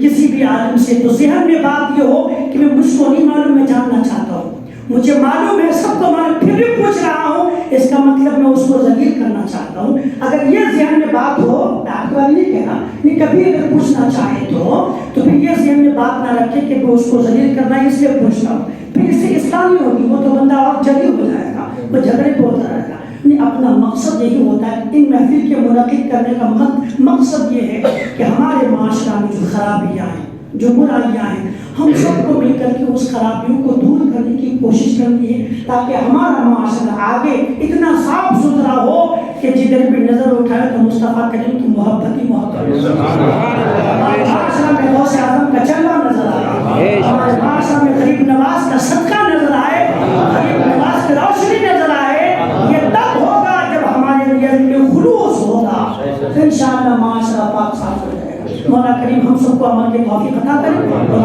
کسی بھی عالم سے، تو ذہن میں بات یہ ہو کہ مجھ کو نہیں معلوم، میں جاننا چاہتا ہوں، مجھے معلوم ہے، سب کو معلوم، پھر بھی پوچھ رہا ہوں، اس کا مطلب میں اس کو ذلیل کرنا چاہتا ہوں۔ اگر یہ ذہن میں بات ہو، آپ کو نہیں کہنا، نہیں کبھی اگر پوچھنا چاہے تو پھر یہ ذہن میں بات نہ رکھے کہ میں اس کو ذلیل کرنا ہے اس لیے پوچھتا ہوں، پھر اس سے اصلاح نہیں ہوگی، وہ تو بندہ اور جلی ہو جائے گا، وہ جھگڑے پہ ہوتا رہے گا۔ اپنا مقصد یہی ہوتا ہے، ان محفل کے منعقد کرنے کا مقصد یہ ہے کہ ہمارے معاشرہ میں جو خرابیاں ہیں، جو برائیاں ہیں، ہم سب کو مل کر کے اس خرابیوں کو دور کرنے کی کوشش کرنی ہے، تاکہ ہمارا معاشرہ آگے اتنا صاف ستھرا ہو کہ جدھر بھی نظر اٹھائے تو مصطفیٰ کریم کی محبت ہی محبت ہو۔ ہمارے معاشرہ میں غوث اعظم کا چلنا نظر آئے، ہمارے معاشرہ میں غریب نواز کا صدقہ نظر آئے، غریب نواز کی روشنی نظر آئے۔ یہ تب ہوگا جب ہمارے نیت میں خلوص ہوگا، انشاءاللہ معاشرہ پاک صاف ہو جائے گا۔ مولا کریم ہم سب کو عمل کے توفیق عطا کرے۔